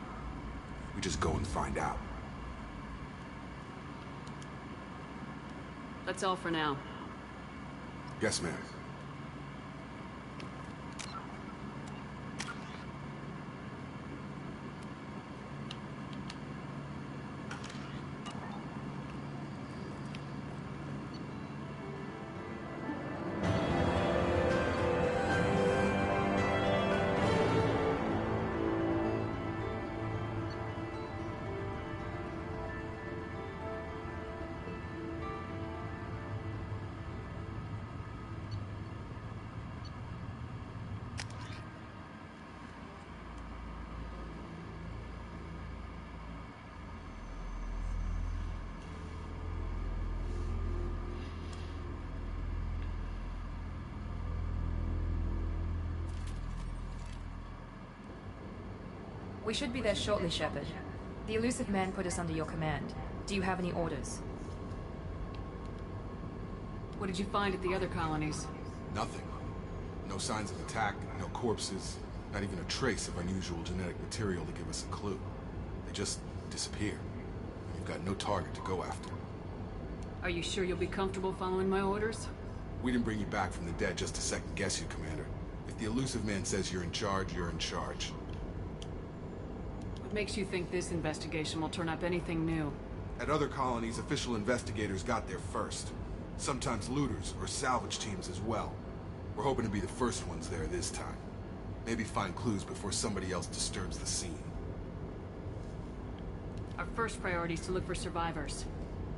We just go and find out. That's all for now. Yes, ma'am. We should be there shortly, Shepard. The elusive man put us under your command. Do you have any orders? What did you find at the other colonies? Nothing. No signs of attack, no corpses, not even a trace of unusual genetic material to give us a clue. They just disappear. We've got no target to go after. Are you sure you'll be comfortable following my orders? We didn't bring you back from the dead just to second guess you, Commander. If the elusive man says you're in charge, you're in charge. What makes you think this investigation will turn up anything new? At other colonies, official investigators got there first. Sometimes looters or salvage teams as well. We're hoping to be the first ones there this time. Maybe find clues before somebody else disturbs the scene. Our first priority is to look for survivors.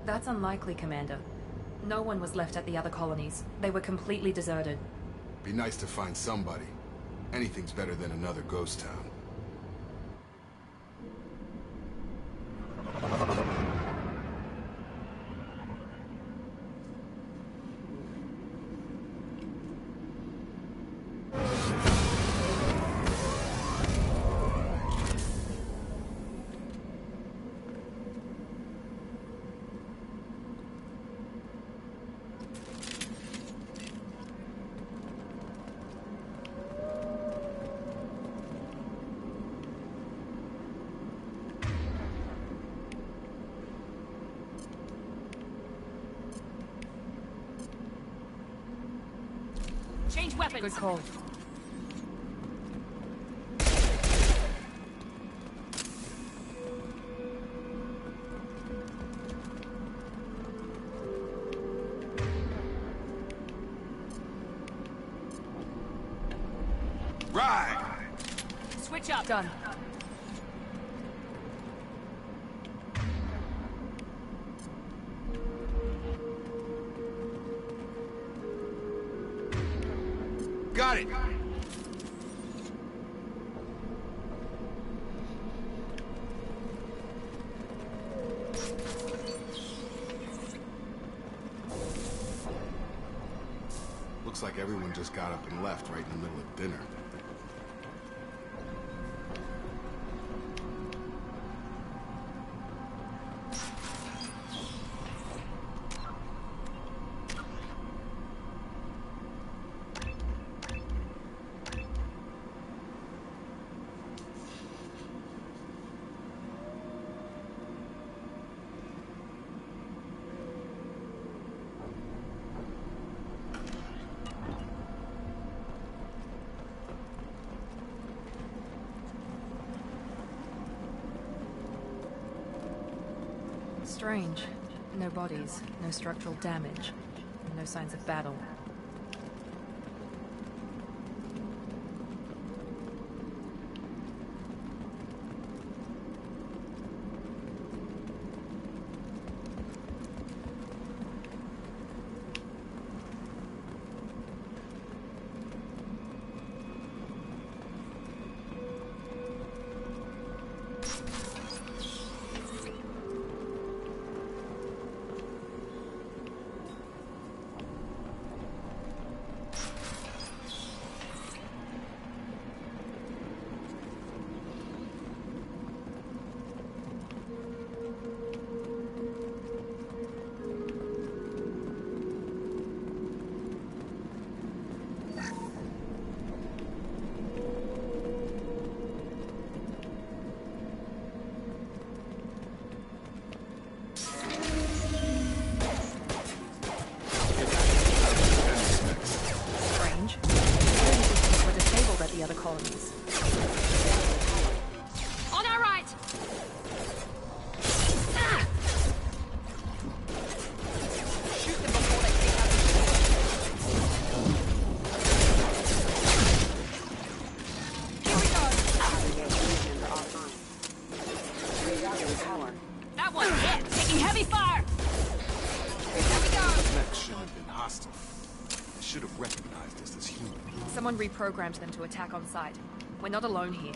That's unlikely, Commander. No one was left at the other colonies. They were completely deserted. Be nice to find somebody. Anything's better than another ghost town. happens. Good call. Right. Switch up. Done. Got it. Looks like everyone just got up and left right in the middle of dinner. Strange. No bodies, no structural damage, no signs of battle. The other colonies. On our right! Ah! Shoot them before they take out. Here we go. That one hit! Taking heavy fire! Here we go! Mech should have been hostile. I should have recognized us as human. Someone reprogrammed them to attack on sight. We're not alone here.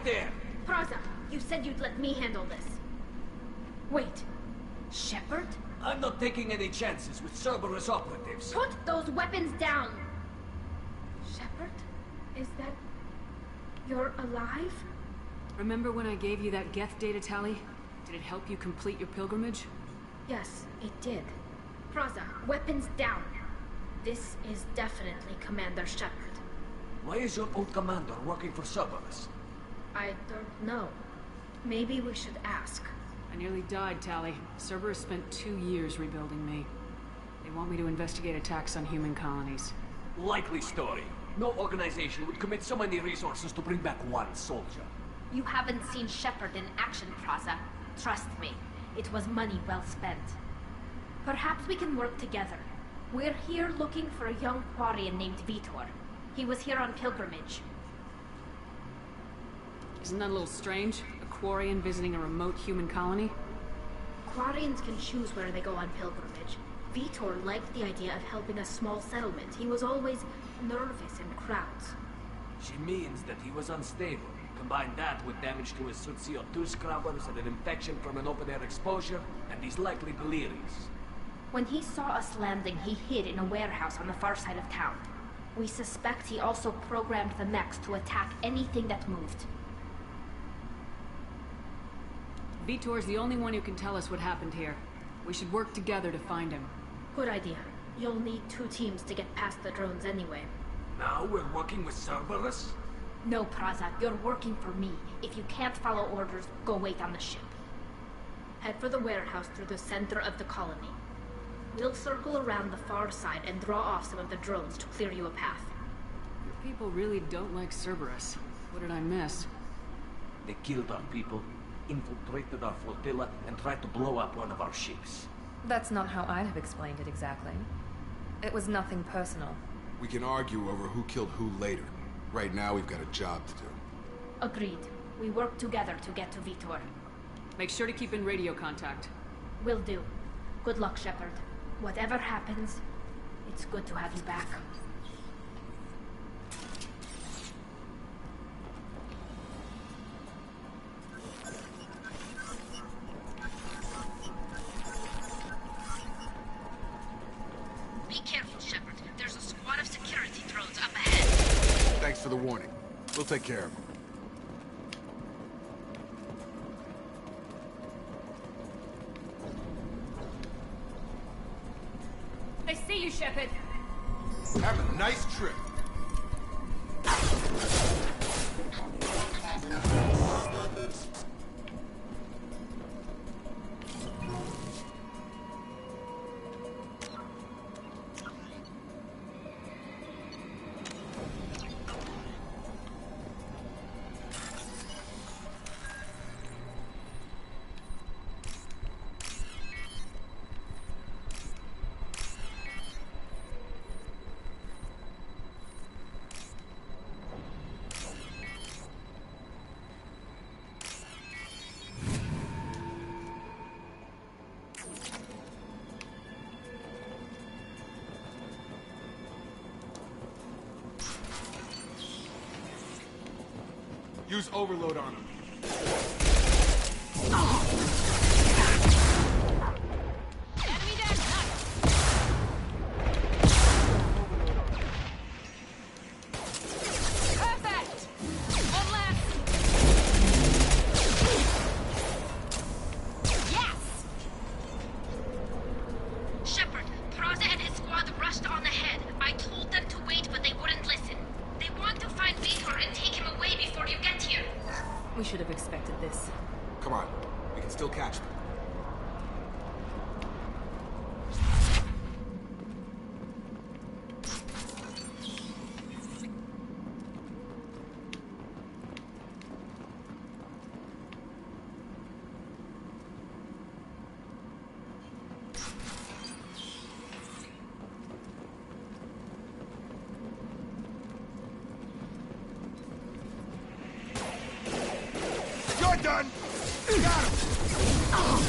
there! Praza, you said you'd let me handle this. Wait. Shepard? I'm not taking any chances with Cerberus operatives. Put those weapons down! Shepard? Is that... you're alive? Remember when I gave you that Geth data tally? Did it help you complete your pilgrimage? Yes, it did. Praza, weapons down. This is definitely Commander Shepard. Why is your old commander working for Cerberus? I don't know. Maybe we should ask. I nearly died, Tally. Cerberus spent 2 years rebuilding me. They want me to investigate attacks on human colonies. Likely story. No organization would commit so many resources to bring back one soldier. You haven't seen Shepard in action, Praza. Trust me, it was money well spent. Perhaps we can work together. We're here looking for a young Quarian named Vitor. He was here on pilgrimage. Isn't that a little strange? A Quarian visiting a remote human colony? Quarians can choose where they go on pilgrimage. Vitor liked the idea of helping a small settlement. He was always nervous in crowds. She means that he was unstable. Combine that with damage to his suit CO2 scrubbers and an infection from an open-air exposure, and he's likely delirious. When he saw us landing, he hid in a warehouse on the far side of town. We suspect he also programmed the mechs to attack anything that moved. Vitor's the only one who can tell us what happened here. We should work together to find him. Good idea. You'll need 2 teams to get past the drones anyway. Now we're working with Cerberus? No, Praza, you're working for me. If you can't follow orders, go wait on the ship. Head for the warehouse through the center of the colony. We'll circle around the far side and draw off some of the drones to clear you a path. Your people really don't like Cerberus. What did I miss? They killed our people, infiltrated our flotilla, and tried to blow up one of our ships. That's not how I'd have explained it exactly. It was nothing personal. We can argue over who killed who later. Right now, we've got a job to do. Agreed. We work together to get to Vitor. Make sure to keep in radio contact. Will do. Good luck, Shepard. Whatever happens, it's good to have you back. Be careful, Shepard. There's a squad of security drones up ahead. Thanks for the warning. We'll take care of them. I see you, Shepard. Have a nice trip. Use overload on him. Enemy dead. Perfect. One left. Yes. Shepard, Praza and his squad rushed on ahead. I told them to wait, but they wouldn't listen. They want to find Vitor and take him away before you get here. We should have expected this. Come on. We can still catch them. You're done! Got him!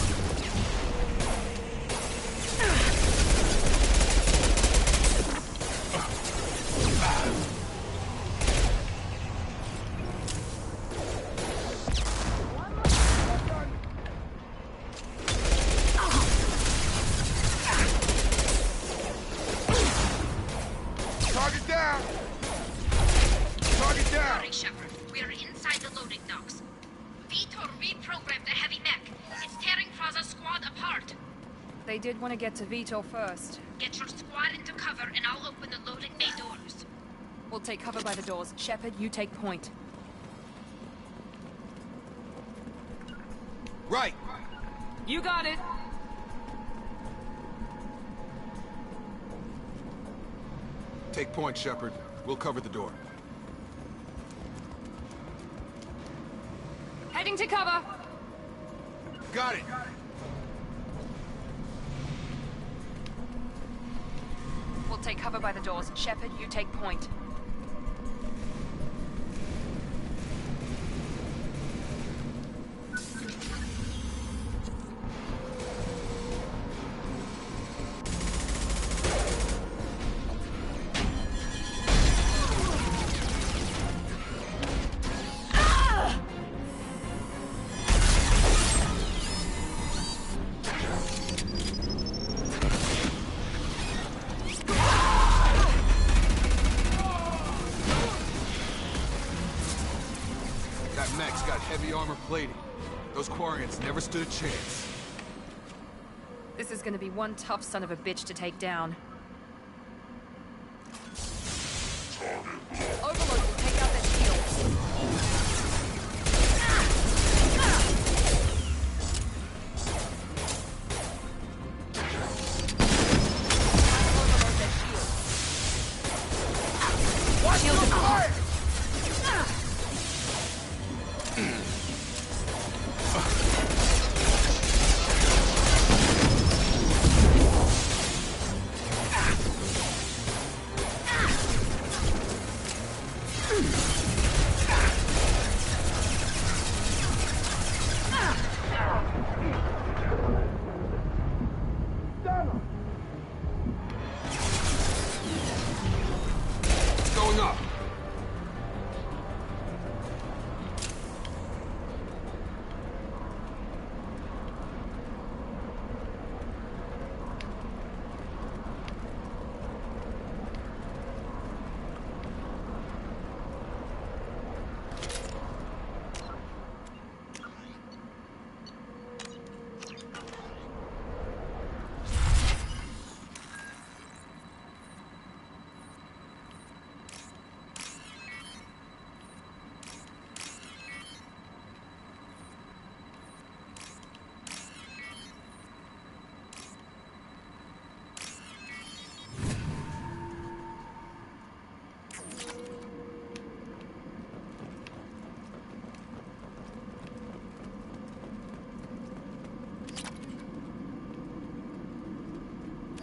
They did want to get to Vitor first. Get your squad into cover and I'll open the loading bay doors. We'll take cover by the doors. Shepard, you take point. Right! You got it! Take point, Shepard. We'll cover the door. Heading to cover! Got it! We'll take cover by the doors. Shepard, you take point. Heavy armor plating. Those Quarians never stood a chance. This is gonna be one tough son of a bitch to take down. Overlord will take out their shields. Overload their shields. Shields are hard!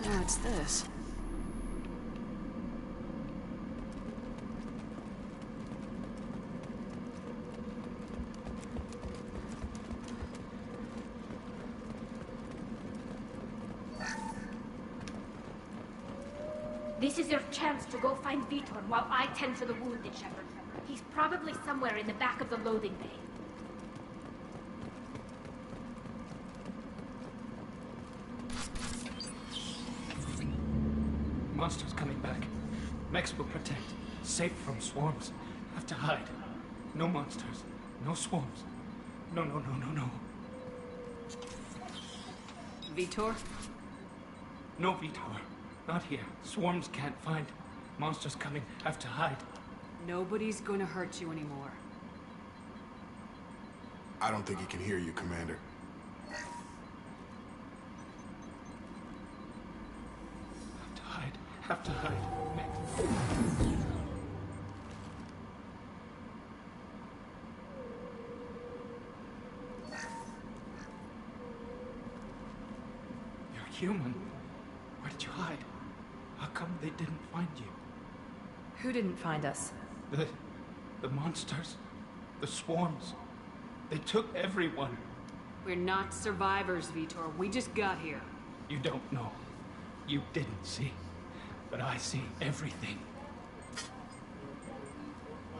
What's this? This is your chance to go find Vitor while I tend to the wounded, Shepard. He's probably somewhere in the back of the loading bay. Monsters coming back. Mechs will protect. Safe from swarms. Have to hide. No monsters. No swarms. No, no, no, no, no. Vitor? No Vitor. Not here. Swarms can't find. Monsters coming. Have to hide. Nobody's gonna hurt you anymore. I don't think he can hear you, Commander. Have to hide. You're human. Where did you hide? How come they didn't find you? Who didn't find us? The monsters. The swarms. They took everyone. We're not survivors, Vitor. We just got here. You don't know. You didn't see. But I see everything.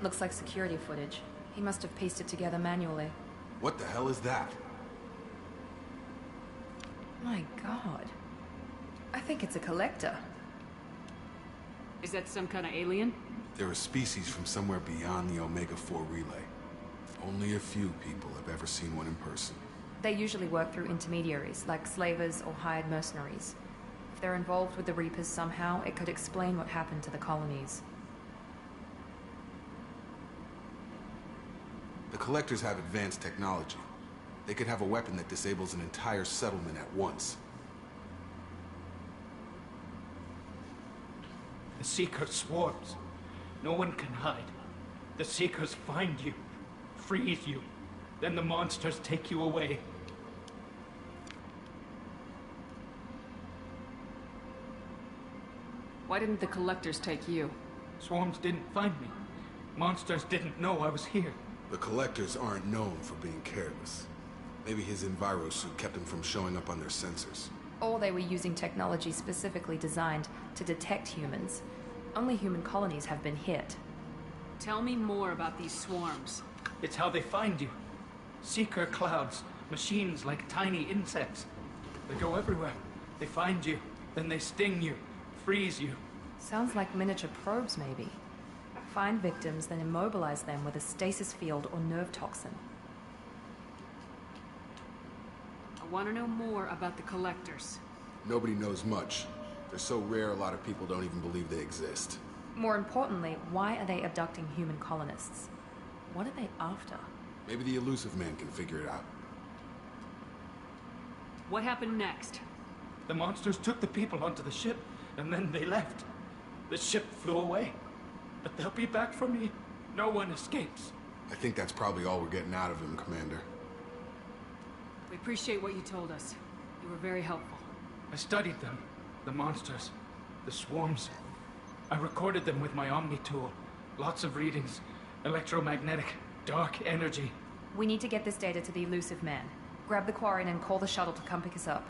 Looks like security footage. He must have pieced it together manually. What the hell is that? My god. I think it's a collector. Is that some kind of alien? They're a species from somewhere beyond the Omega-4 relay. Only a few people have ever seen one in person. They usually work through intermediaries, like slavers or hired mercenaries. If they're involved with the Reapers somehow, it could explain what happened to the colonies. The Collectors have advanced technology. They could have a weapon that disables an entire settlement at once. The Seeker swarms. No one can hide. The Seekers find you, freeze you, then the monsters take you away. Why didn't the Collectors take you? Swarms didn't find me. Monsters didn't know I was here. The Collectors aren't known for being careless. Maybe his enviro suit kept him from showing up on their sensors. Or they were using technology specifically designed to detect humans. Only human colonies have been hit. Tell me more about these swarms. It's how they find you. Seeker clouds, machines like tiny insects. They go everywhere. They find you, then they sting you, freeze you. Sounds like miniature probes, maybe. Find victims, then immobilize them with a stasis field or nerve toxin. I want to know more about the Collectors. Nobody knows much. They're so rare, a lot of people don't even believe they exist. More importantly, why are they abducting human colonists? What are they after? Maybe the elusive man can figure it out. What happened next? The monsters took the people onto the ship, and then they left. The ship flew away. But they'll be back for me. No one escapes. I think that's probably all we're getting out of him, Commander. We appreciate what you told us. You were very helpful. I studied them. The monsters. The swarms. I recorded them with my Omni tool. Lots of readings. Electromagnetic. Dark energy. We need to get this data to the elusive man. Grab the Quarian and call the shuttle to come pick us up.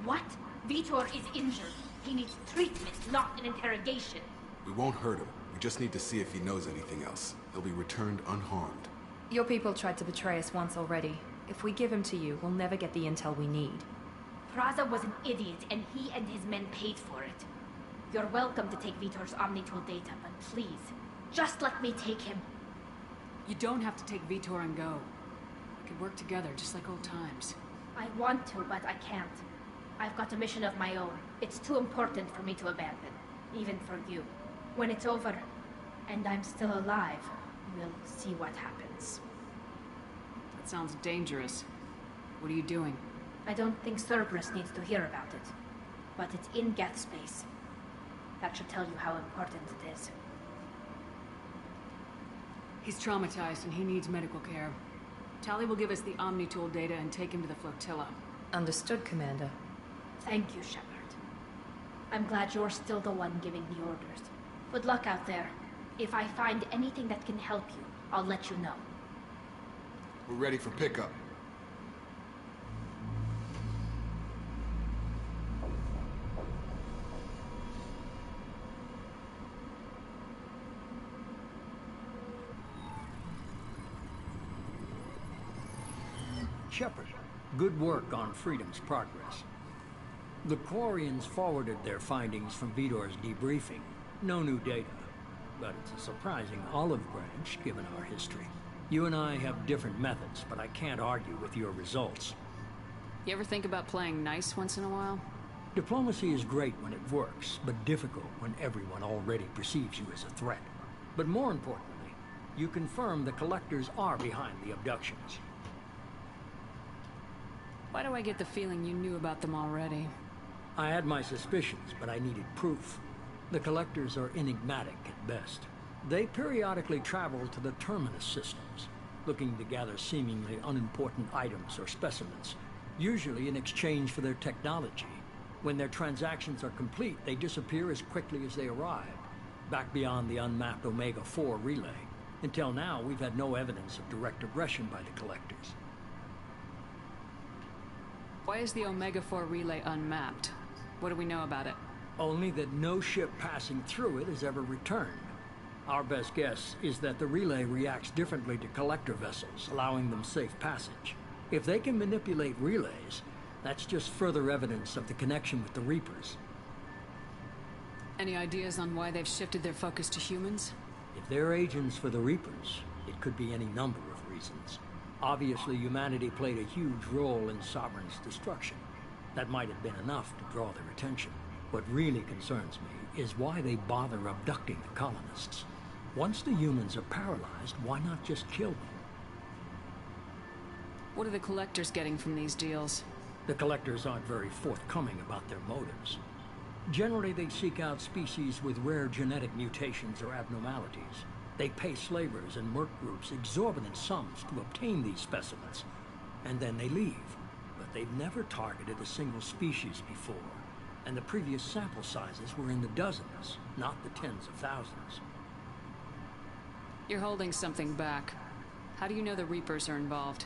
What? Vitor is injured. He needs treatment, not an interrogation. We won't hurt him. We just need to see if he knows anything else. He'll be returned unharmed. Your people tried to betray us once already. If we give him to you, we'll never get the intel we need. Praza was an idiot, and he and his men paid for it. You're welcome to take Vitor's Omnitool data, but please, just let me take him. You don't have to take Vitor and go. We could work together, just like old times. I want to, but I can't. I've got a mission of my own. It's too important for me to abandon, even for you. When it's over, and I'm still alive, we'll see what happens. That sounds dangerous. What are you doing? I don't think Cerberus needs to hear about it, but it's in Geth space. That should tell you how important it is. He's traumatized and he needs medical care. Tali will give us the Omnitool data and take him to the flotilla. Understood, Commander. Thank you, Shepard. I'm glad you're still the one giving the orders. Good luck out there. If I find anything that can help you, I'll let you know. We're ready for pickup. Shepard, good work on Freedom's progress. The Quarians forwarded their findings from Vitor's debriefing. No new data, but it's a surprising olive branch given our history. You and I have different methods, but I can't argue with your results. You ever think about playing nice once in a while? Diplomacy is great when it works, but difficult when everyone already perceives you as a threat. But more importantly, you confirm the Collectors are behind the abductions. Why do I get the feeling you knew about them already? I had my suspicions, but I needed proof. The Collectors are enigmatic at best. They periodically travel to the Terminus systems, looking to gather seemingly unimportant items or specimens, usually in exchange for their technology. When their transactions are complete, they disappear as quickly as they arrived, back beyond the unmapped Omega-4 relay. Until now, we've had no evidence of direct aggression by the Collectors. Why is the Omega-4 relay unmapped? What do we know about it? Only that no ship passing through it has ever returned. Our best guess is that the relay reacts differently to Collector vessels, allowing them safe passage. If they can manipulate relays, that's just further evidence of the connection with the Reapers. Any ideas on why they've shifted their focus to humans? If they're agents for the Reapers, it could be any number of reasons. Obviously, humanity played a huge role in Sovereign's destruction. That might have been enough to draw their attention. What really concerns me is why they bother abducting the colonists. Once the humans are paralyzed, why not just kill them? What are the collectors getting from these deals? The collectors aren't very forthcoming about their motives. Generally, they seek out species with rare genetic mutations or abnormalities. They pay slavers and merc groups exorbitant sums to obtain these specimens, and then they leave. But they've never targeted a single species before, and the previous sample sizes were in the dozens, not the tens of thousands. You're holding something back. How do you know the Reapers are involved?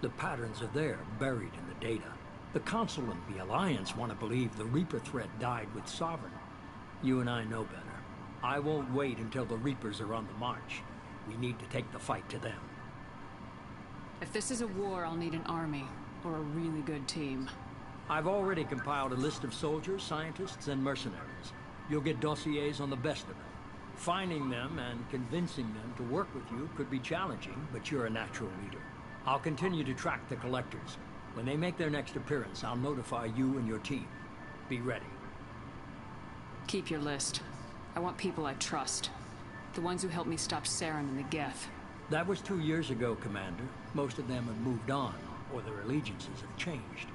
The patterns are there, buried in the data. The Council and the Alliance want to believe the Reaper threat died with Sovereign. You and I know better. I won't wait until the Reapers are on the march. We need to take the fight to them. If this is a war, I'll need an army, or a really good team. I've already compiled a list of soldiers, scientists, and mercenaries. You'll get dossiers on the best of them. Finding them and convincing them to work with you could be challenging, but you're a natural leader. I'll continue to track the collectors. When they make their next appearance, I'll notify you and your team. Be ready. Keep your list. I want people I trust. The ones who helped me stop Saren and the Geth. That was 2 years ago, Commander. Most of them have moved on, or their allegiances have changed.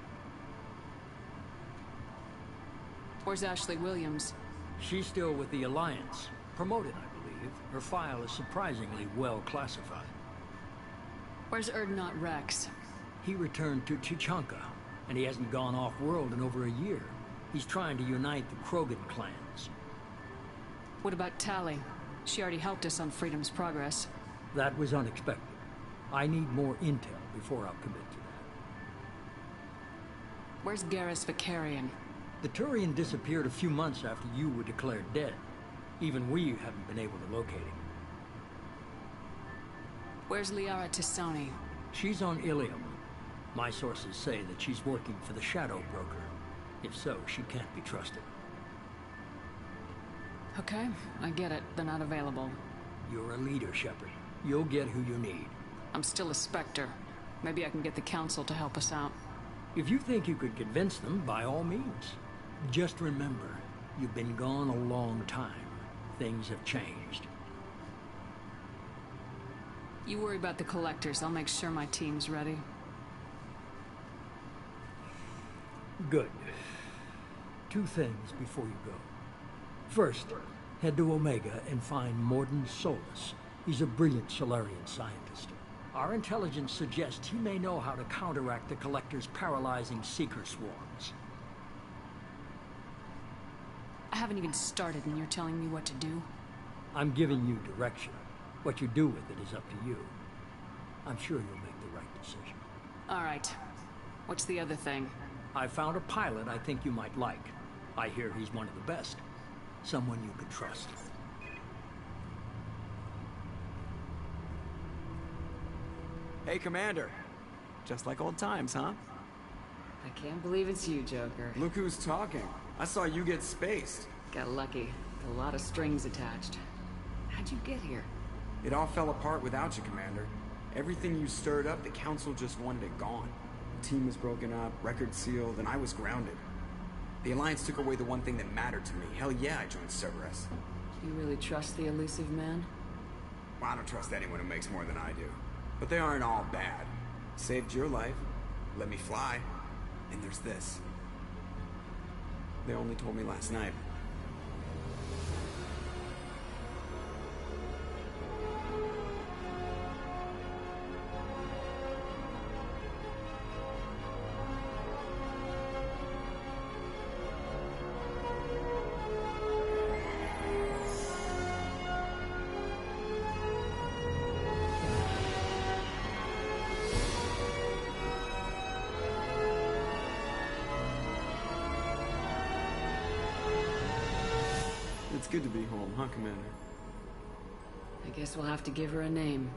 Where's Ashley Williams? She's still with the Alliance. Promoted, I believe. Her file is surprisingly well classified. Where's Erdnot Rex? He returned to Chichanka, and he hasn't gone off-world in over a year. He's trying to unite the Krogan clans. What about Tali? She already helped us on Freedom's Progress. That was unexpected. I need more intel before I'll commit to that. Where's Garrus Vicarian? The Turian disappeared a few months after you were declared dead. Even we haven't been able to locate him. Where's Liara Tisoni? She's on Ilium. My sources say that she's working for the Shadow Broker. If so, she can't be trusted. Okay, I get it. They're not available. You're a leader, Shepard. You'll get who you need. I'm still a Spectre. Maybe I can get the Council to help us out. If you think you could convince them, by all means. Just remember, you've been gone a long time. Things have changed. You worry about the collectors. I'll make sure my team's ready. Good. 2 things before you go. First, head to Omega and find Morden Solus. He's a brilliant Solarian scientist. Our intelligence suggests he may know how to counteract the Collector's paralyzing Seeker swarms. I haven't even started and you're telling me what to do? I'm giving you direction. What you do with it is up to you. I'm sure you'll make the right decision. All right. What's the other thing? I found a pilot I think you might like. I hear he's one of the best. Someone you can trust. Hey, Commander. Just like old times, huh? I can't believe it's you, Joker. Look who's talking. I saw you get spaced. Got lucky. A lot of strings attached. How'd you get here? It all fell apart without you, Commander. Everything you stirred up, the Council just wanted it gone. The team was broken up, record sealed, and I was grounded. The Alliance took away the one thing that mattered to me. Hell yeah, I joined Cerberus. You really trust the elusive man? Well, I don't trust anyone who makes more than I do. But they aren't all bad. Saved your life, let me fly, and there's this. They only told me last night. It's good to be home, huh, Commander? I guess we'll have to give her a name.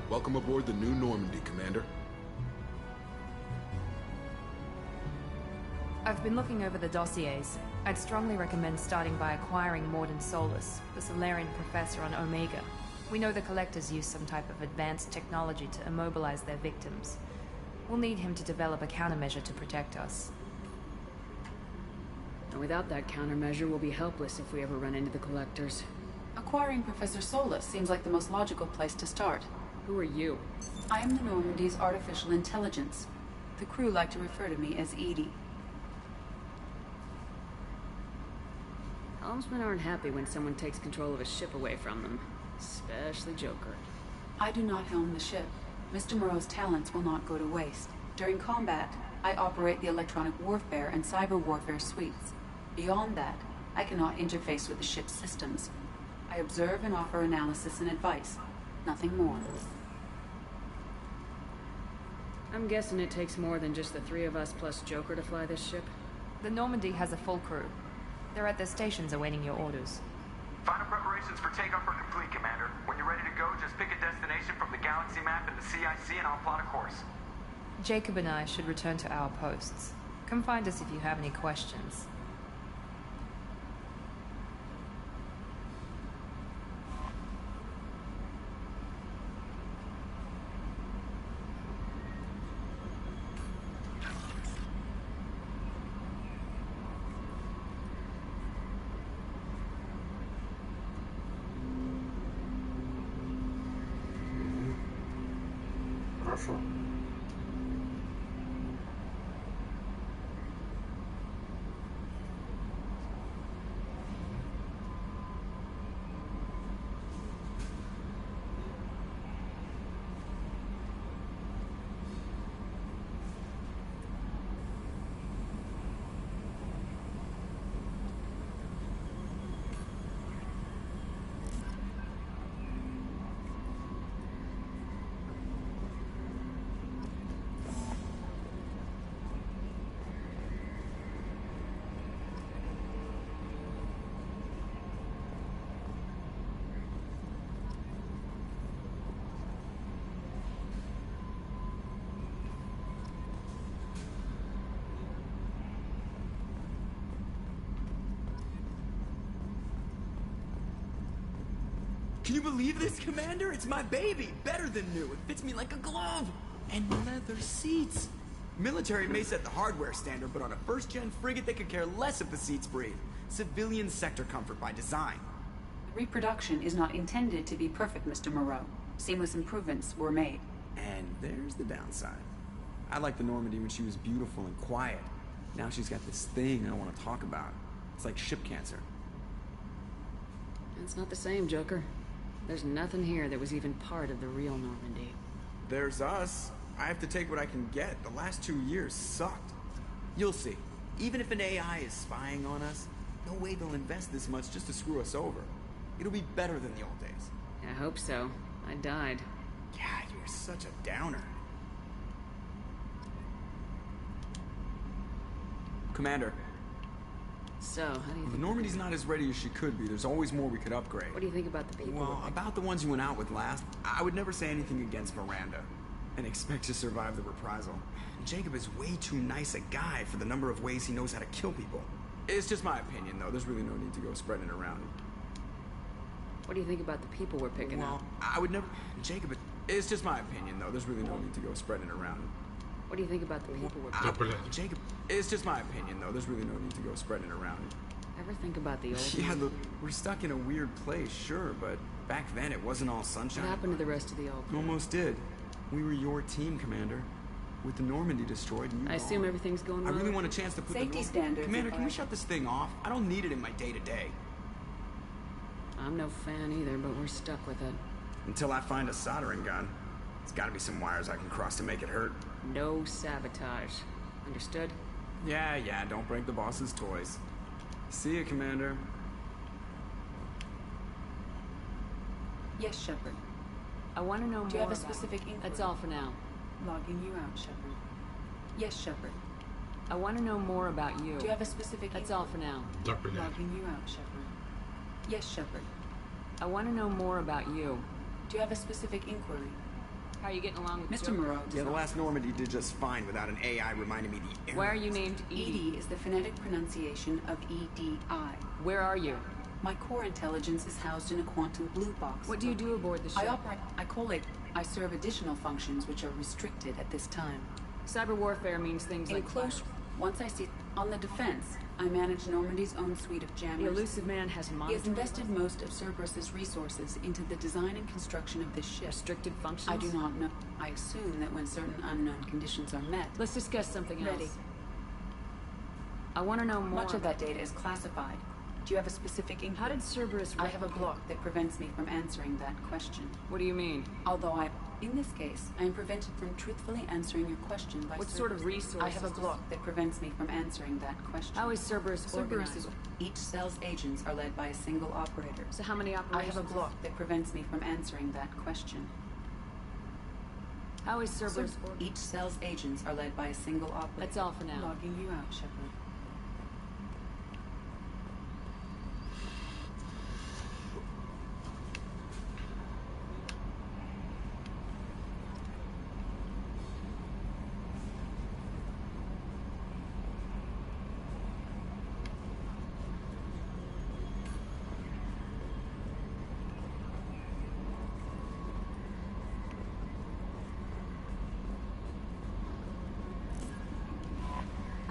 Welcome aboard the new Normandy, Commander. I've been looking over the dossiers. I'd strongly recommend starting by acquiring Morden Solus, the Solarian professor on Omega. We know the Collectors use some type of advanced technology to immobilize their victims. We'll need him to develop a countermeasure to protect us. And without that countermeasure, we'll be helpless if we ever run into the Collectors. Acquiring Professor Solus seems like the most logical place to start. Who are you? I am the Normandy's artificial intelligence. The crew like to refer to me as Edie. Helmsmen aren't happy when someone takes control of a ship away from them. Especially Joker. I do not helm the ship. Mr. Moreau's talents will not go to waste. During combat, I operate the electronic warfare and cyber warfare suites. Beyond that, I cannot interface with the ship's systems. I observe and offer analysis and advice. Nothing more. I'm guessing it takes more than just the three of us plus Joker to fly this ship? The Normandy has a full crew. They're at their stations awaiting your orders. Final preparations for takeoff are complete, Commander. When you're ready to go, just pick a destination from the galaxy map and the CIC and I'll plot a course. Jacob and I should return to our posts. Come find us if you have any questions. Хорошо. Can you believe this, Commander? It's my baby! Better than new. It fits me like a glove! And leather seats! Military may set the hardware standard, but on a first-gen frigate, they could care less if the seats breathe. Civilian sector comfort by design. The reproduction is not intended to be perfect, Mr. Moreau. Seamless improvements were made. And there's the downside. I liked the Normandy when she was beautiful and quiet. Now she's got this thing I don't want to talk about. It's like ship cancer. It's not the same, Joker. There's nothing here that was even part of the real Normandy. There's us. I have to take what I can get. The last 2 years sucked. You'll see. Even if an AI is spying on us, no way they'll invest this much just to screw us over. It'll be better than the old days. I hope so. I died. Yeah, you're such a downer. Commander. So, how do you think... The Normandy's not as ready as she could be. There's always more we could upgrade. What do you think about the people? Well, about the ones you went out with last, I would never say anything against Miranda. And expect to survive the reprisal. Jacob is way too nice a guy for the number of ways he knows how to kill people. It's just my opinion, though. There's really no need to go spreading it around. What do you think about the people we're picking up? I would never... Jacob, it's just my opinion, though. There's really no need to go spreading it around. What do you think about the people we're picking up? Jacob, it's just my opinion, though. There's really no need to go spreading it around. Ever think about the old... Yeah, look, we're stuck in a weird place, sure, but back then it wasn't all sunshine. What happened to the rest of the old... Almost did. We were your team, Commander. With the Normandy destroyed and you I assume everything's going well? I really want a chance to put Safety standards. Commander, can we shut this thing off? I don't need it in my day-to-day. I'm no fan either, but we're stuck with it. Until I find a soldering gun. There's gotta be some wires I can cross to make it hurt. No sabotage. Understood? Yeah, don't break the boss's toys. See you, Commander. Yes, Shepard. I want to know more. Do you have a specific inquiry? That's all for now. Logging you out, Shepard. Yes, Shepard. I want to know more about you. Do you have a specific That's all for now. Logging you out, Shepard. Yes, Shepard. I want to know more about you. Do you have a specific inquiry? How are you getting along with Mr. Joker? Moreau. Yeah, the last Normandy did just fine without an AI reminding me the error. Why are you named Edie? ED is the phonetic pronunciation of EDI. Where are you? My core intelligence is housed in a quantum blue box. What do you do aboard the ship? I serve additional functions which are restricted at this time. Cyber warfare means things like Once I see on the defense, I manage Normandy's own suite of jammers. The elusive man has He monitoring. has invested most of Cerberus's resources into the design and construction of this ship. Restricted functions? I do not know. I assume that when certain unknown conditions are met... Let's discuss something else. Ready. I want to know more. Much of that data is classified. Do you have a specific inquiry? How did Cerberus... I have a block that prevents me from answering that question. What do you mean? In this case, I am prevented from truthfully answering your question by What sort of resources? I have a block that prevents me from answering that question. How is Cerberus organized? Each cell's agents are led by a single operator. So how many operations? I have a block that prevents me from answering that question. How is Cerberus organized? Each cell's agents are led by a single operator. That's all for now. Logging you out, Shepard.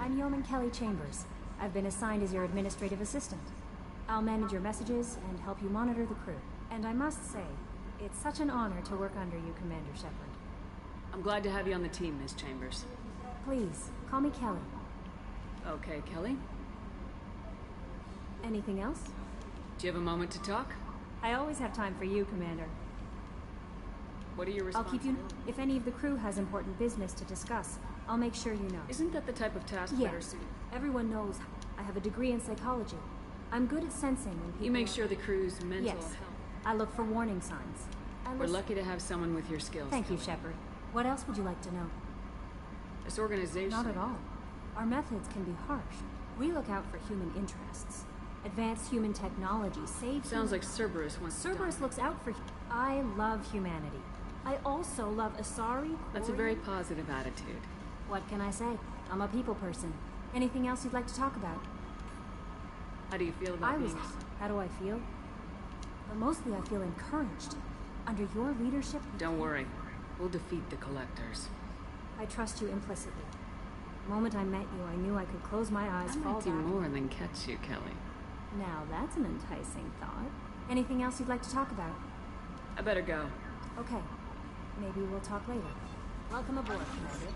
I'm Yeoman Kelly Chambers. I've been assigned as your administrative assistant. I'll manage your messages and help you monitor the crew. And I must say, it's such an honor to work under you, Commander Shepard. I'm glad to have you on the team, Miss Chambers. Please, call me Kelly. Okay, Kelly. Anything else? Do you have a moment to talk? I always have time for you, Commander. What are your I'll keep responsibilities? you... If any of the crew has important business to discuss, I'll make sure you know. Isn't that the type of task that are Yes. suited? Everyone knows I have a degree in psychology. I'm good at sensing when people... You make sure the crew's mental Yes. health. I look for warning signs. We're lucky to have someone with your skills. Thank you, Kelly. Shepard. What else would you like to know? This organization... Not at all. Our methods can be harsh. We look out for human interests. Advanced human technology saves... Sounds like Cerberus wants to Cerberus looks out for... I love humanity. I also love Asari. That's a very positive attitude. What can I say? I'm a people person. Anything else you'd like to talk about? How do you feel about being... How do I feel? But mostly I feel encouraged. Under your leadership... Don't worry. We'll defeat the Collectors. I trust you implicitly. The moment I met you, I knew I could close my eyes, I fall might do back... more than catch you, Kelly. Now that's an enticing thought. Anything else you'd like to talk about? I better go. Okay. Maybe we'll talk later. Welcome aboard, Commander.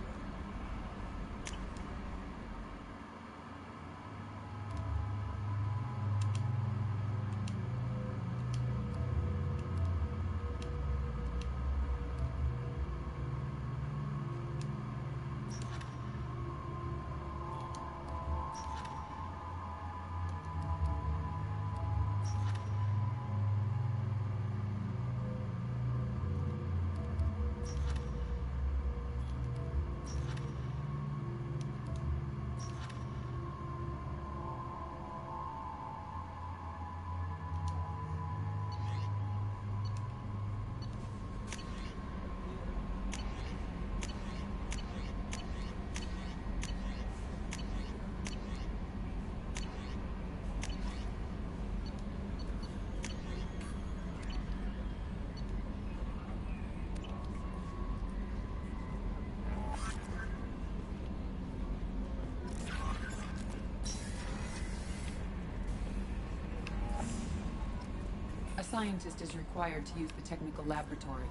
A scientist is required to use the technical laboratory.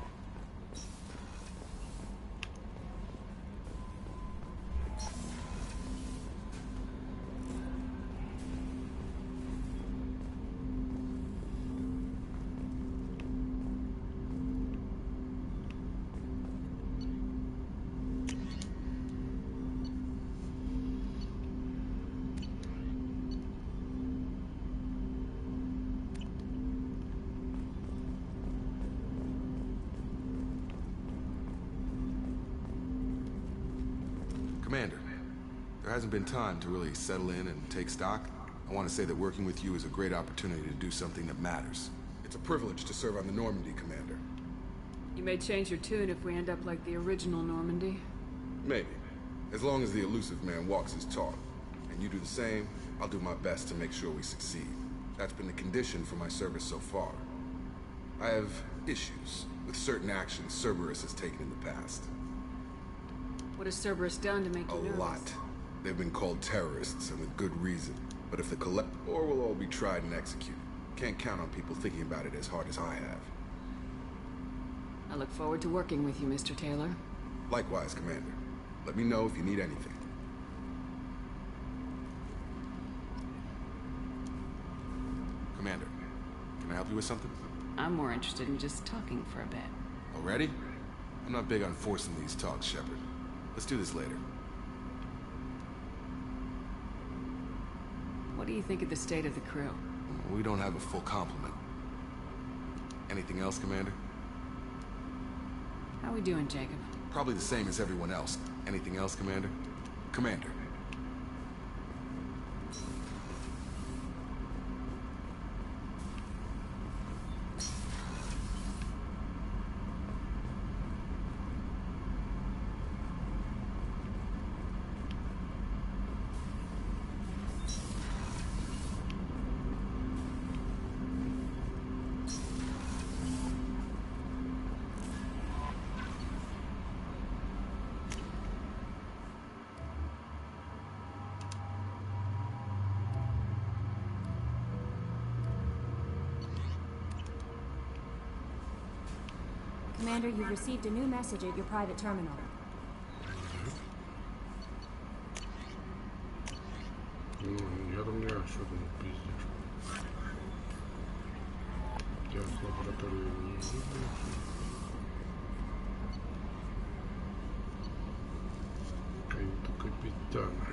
Commander, there hasn't been time to really settle in and take stock. I want to say that working with you is a great opportunity to do something that matters. It's a privilege to serve on the Normandy, Commander. You may change your tune if we end up like the original Normandy. Maybe. As long as the elusive man walks his talk. And you do the same, I'll do my best to make sure we succeed. That's been the condition for my service so far. I have issues with certain actions Cerberus has taken in the past. What has Cerberus done to make you nervous? A lot. They've been called terrorists, and with good reason. But if the or will all be tried and executed. Can't count on people thinking about it as hard as I have. I look forward to working with you, Mr. Taylor. Likewise, Commander. Let me know if you need anything. Commander, can I help you with something? I'm more interested in just talking for a bit. Already? I'm not big on forcing these talks, Shepard. Let's do this later. What do you think of the state of the crew? We don't have a full complement. Anything else, Commander? How we doing, Jacob? Probably the same as everyone else. Anything else, Commander? Commander. Commander, you've received a new message at your private terminal. Я думаю, что там пиздишь. Я в лабораторию не видел. Каюта капитана.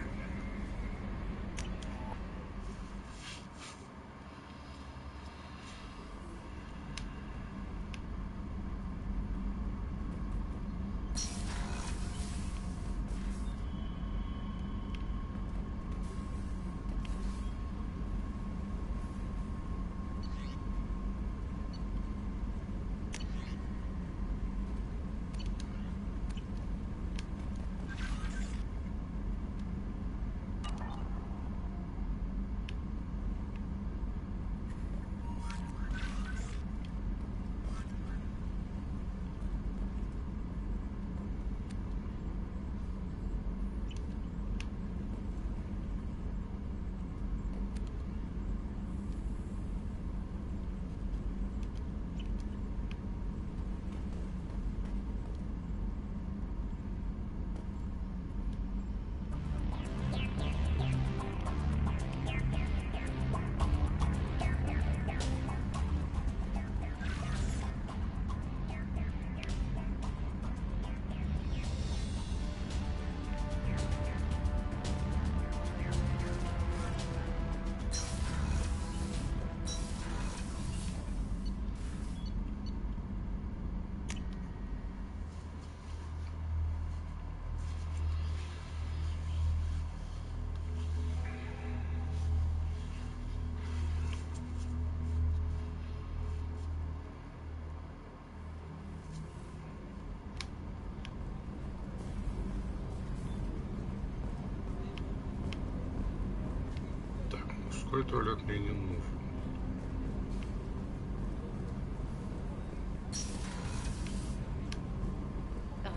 Мужской туалет мне не нужен.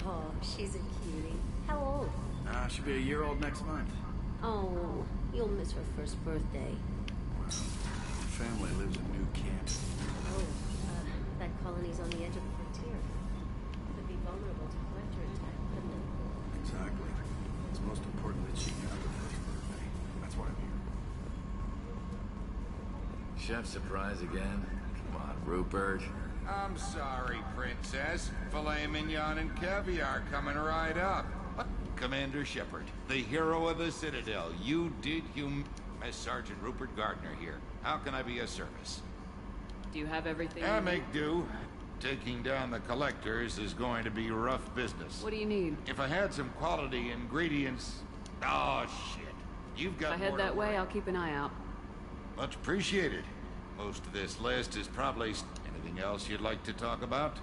Oh, she's a cutie. How old? She'll be a year old next month. Oh, you'll miss her first birthday. Well, family lives in New Kent. Oh, that colony's on the edge of the frontier. Could be vulnerable to collector attack, couldn't it? Exactly. It's most important that she have her first birthday. That's why I'm here. Chef surprise again? Come on, Rupert. I'm sorry, Princess. Filet mignon and caviar coming right up. Commander Shepard, the hero of the Citadel. You did Miss Sergeant Rupert Gardner here. How can I be of service? Do you have everything? Make do. Taking down the collectors is going to be rough business. What do you need? If I had some quality ingredients... Oh, shit. You've got If I head that way, I'll keep an eye out. Much appreciated. Most of this list is probably... Anything else you'd like to talk about?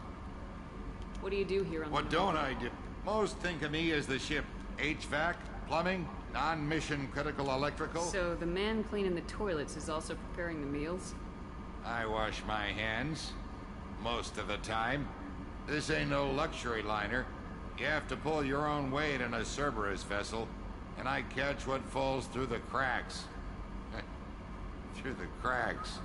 What do you do here on What don't I do? Most think of me as the ship. HVAC, plumbing, non-mission critical electrical. So the man cleaning the toilets is also preparing the meals? I wash my hands. Most of the time. This ain't no luxury liner. You have to pull your own weight in a Cerberus vessel. And I catch what falls through the cracks. Through the cracks.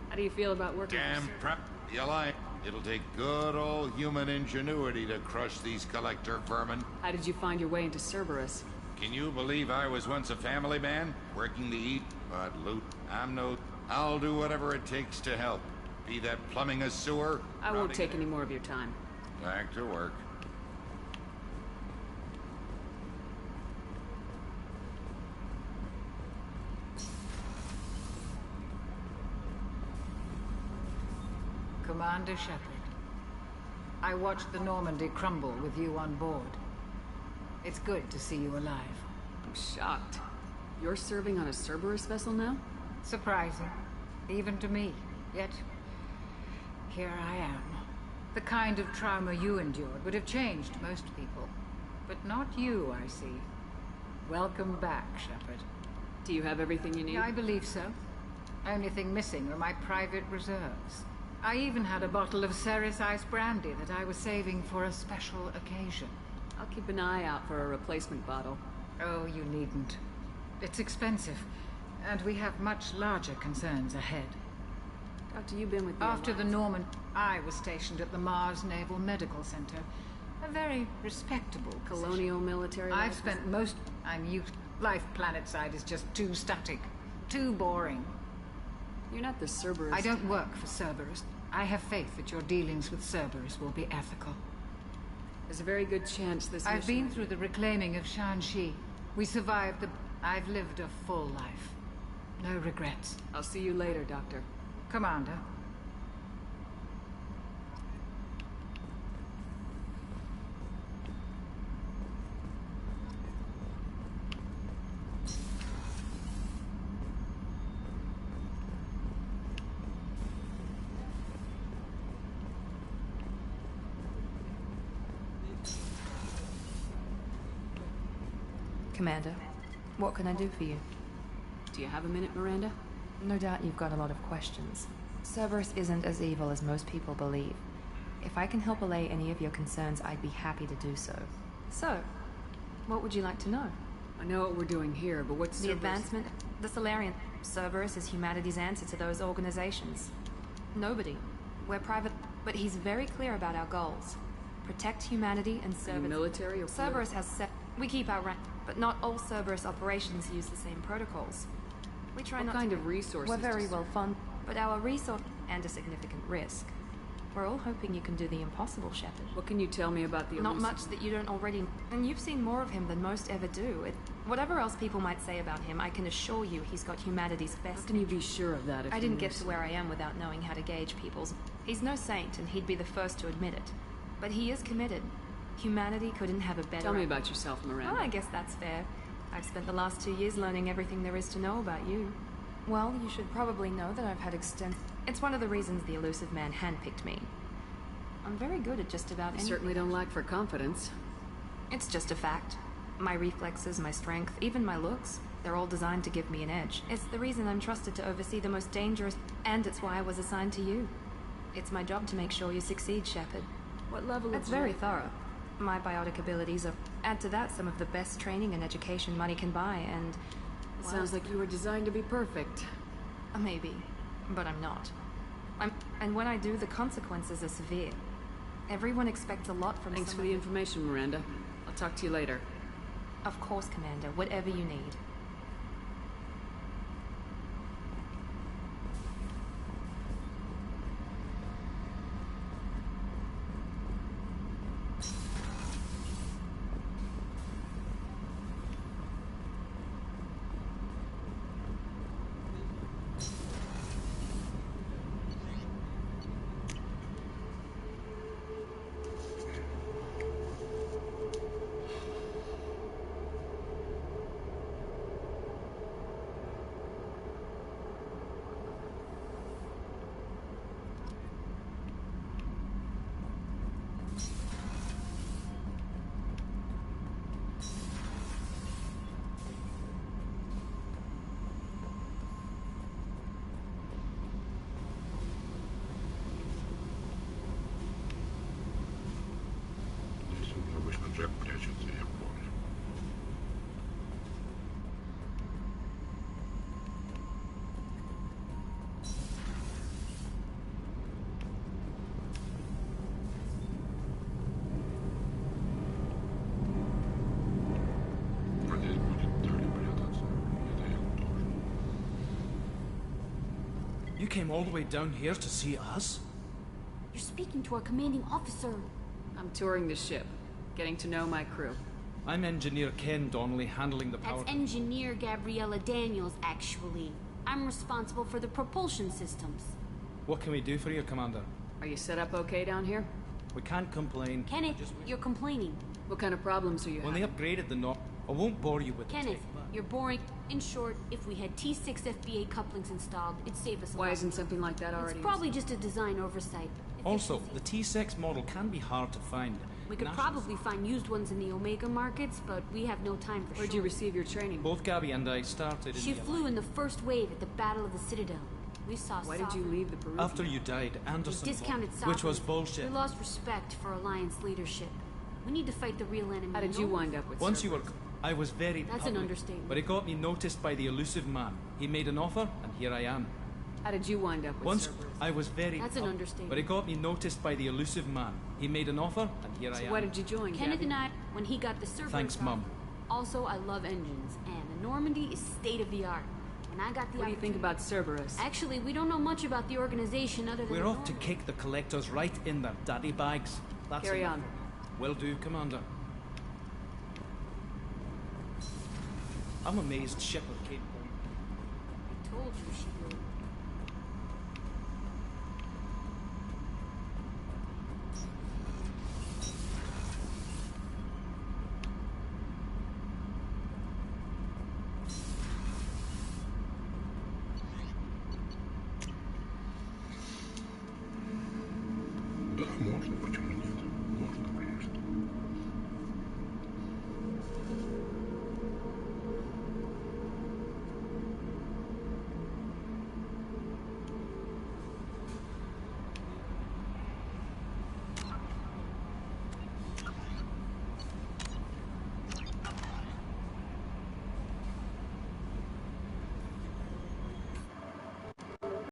How do you feel about working Damn prep. You lie. It'll take good old human ingenuity to crush these collector vermin. How did you find your way into Cerberus? Can you believe I was once a family man, working to eat? But loot, I'll do whatever it takes to help. Be that plumbing a sewer. I won't take any more of your time. Back to work. Commander Shepard, I watched the Normandy crumble with you on board. It's good to see you alive. I'm shocked. You're serving on a Cerberus vessel now? Surprising, even to me. Yet, here I am. The kind of trauma you endured would have changed most people. But not you, I see. Welcome back, Shepard. Do you have everything you need? I believe so. Only thing missing are my private reserves. I even had a bottle of Ceres Ice Brandy that I was saving for a special occasion. I'll keep an eye out for a replacement bottle. Oh, you needn't. It's expensive, and we have much larger concerns ahead. Doctor, you've been with the After the Alliance. Norman, I was stationed at the Mars Naval Medical Center. A very respectable Colonial military I've life? spent most... I'm used... Life planetside is just too static. Too boring. You're not the Cerberus. I don't work for Cerberus. I have faith that your dealings with Cerberus will be ethical. There's a very good chance this I've mission... been through the reclaiming of Shanxi. We survived the... I've lived a full life. No regrets. I'll see you later, Doctor. Commander. Commander, what can I do for you? Do you have a minute, Miranda? No doubt you've got a lot of questions. Cerberus isn't as evil as most people believe. If I can help allay any of your concerns, I'd be happy to do so. So, what would you like to know? I know what we're doing here, but what's The Cerberus? advancement, the Solarian. Cerberus is humanity's answer to those organizations. Nobody. We're private, but he's very clear about our goals. Protect humanity and Are you Cerberus. military or Cerberus has set. We keep our rank, but not all Cerberus operations use the same protocols. We try What not kind to. of resources We're very does- well funded, but our resource and a significant risk. We're all hoping you can do the impossible, Shepard. What can you tell me about the Not elusive- much that you don't already. And you've seen more of him than most ever do. Whatever else people might say about him, I can assure you he's got humanity's best. How can you be sure of that if I you didn't knew get to so- where I am without knowing how to gauge people's. He's no saint, and he'd be the first to admit it. But he is committed. Humanity couldn't have a better. Tell me about yourself, Miranda. Well, I guess that's fair. I've spent the last 2 years learning everything there is to know about you. Well, you should probably know that I've had It's one of the reasons the elusive man handpicked me. I'm very good at just about You anything. certainly don't lack for confidence. It's just a fact. My reflexes, my strength, even my looks, they're all designed to give me an edge. It's the reason I'm trusted to oversee the most dangerous, and it's why I was assigned to you. It's my job to make sure you succeed, Shepard. What level It's of very life? thorough. My biotic abilities are... Add to that some of the best training and education money can buy, and... It sounds like you were designed to be perfect. Maybe, but I'm not. And when I do, the consequences are severe. Everyone expects a lot from Thanks for the information, Miranda. I'll talk to you later. Of course, Commander. Whatever you need. You came all the way down here to see us? You're speaking to our commanding officer. I'm touring the ship, getting to know my crew. I'm Engineer Ken Donnelly, handling the power... That's Engineer Gabriella Daniels, actually. I'm responsible for the propulsion systems. What can we do for you, Commander? Are you set up okay down here? We can't complain. Kenneth, you're complaining. What kind of problems are you When having? they upgraded the knob, I won't bore you with Kenneth, you're boring. In short, if we had T6 FBA couplings installed, it'd save us a lot. Why isn't something like that already It's probably just a design oversight. Also, the T6 model can be hard to find. We could probably find used ones in the Omega markets, but we have no time for Where'd you receive your training? Both Gabby and I started in She the flew in the first wave at the Battle of the Citadel. We saw Why did you leave the Peruvian? After you died, Anderson... We discounted South, which was bullshit. We lost respect for Alliance leadership. We need to fight the real enemy. How did you wind up with Once you were... I was very That's public, an understatement. but it got me noticed by the elusive man. He made an offer, and here I am. How did you wind up with Once Cerberus? I was very That's an understatement. but it got me noticed by the elusive man. He made an offer, and here I am. So why did you join, Kenneth Gabby? and I, when he got the Cerberus... Thanks, Mum. Also, I love engines, and the Normandy is state-of-the-art. When I got the What do you think about Cerberus? Actually, we don't know much about the organization other than... We're off to kick the collectors right in their daddy bags. That's Carry enough. on. Will do, Commander. I'm amazed Shepard came home. I told you she would. Да, можно, почему нет?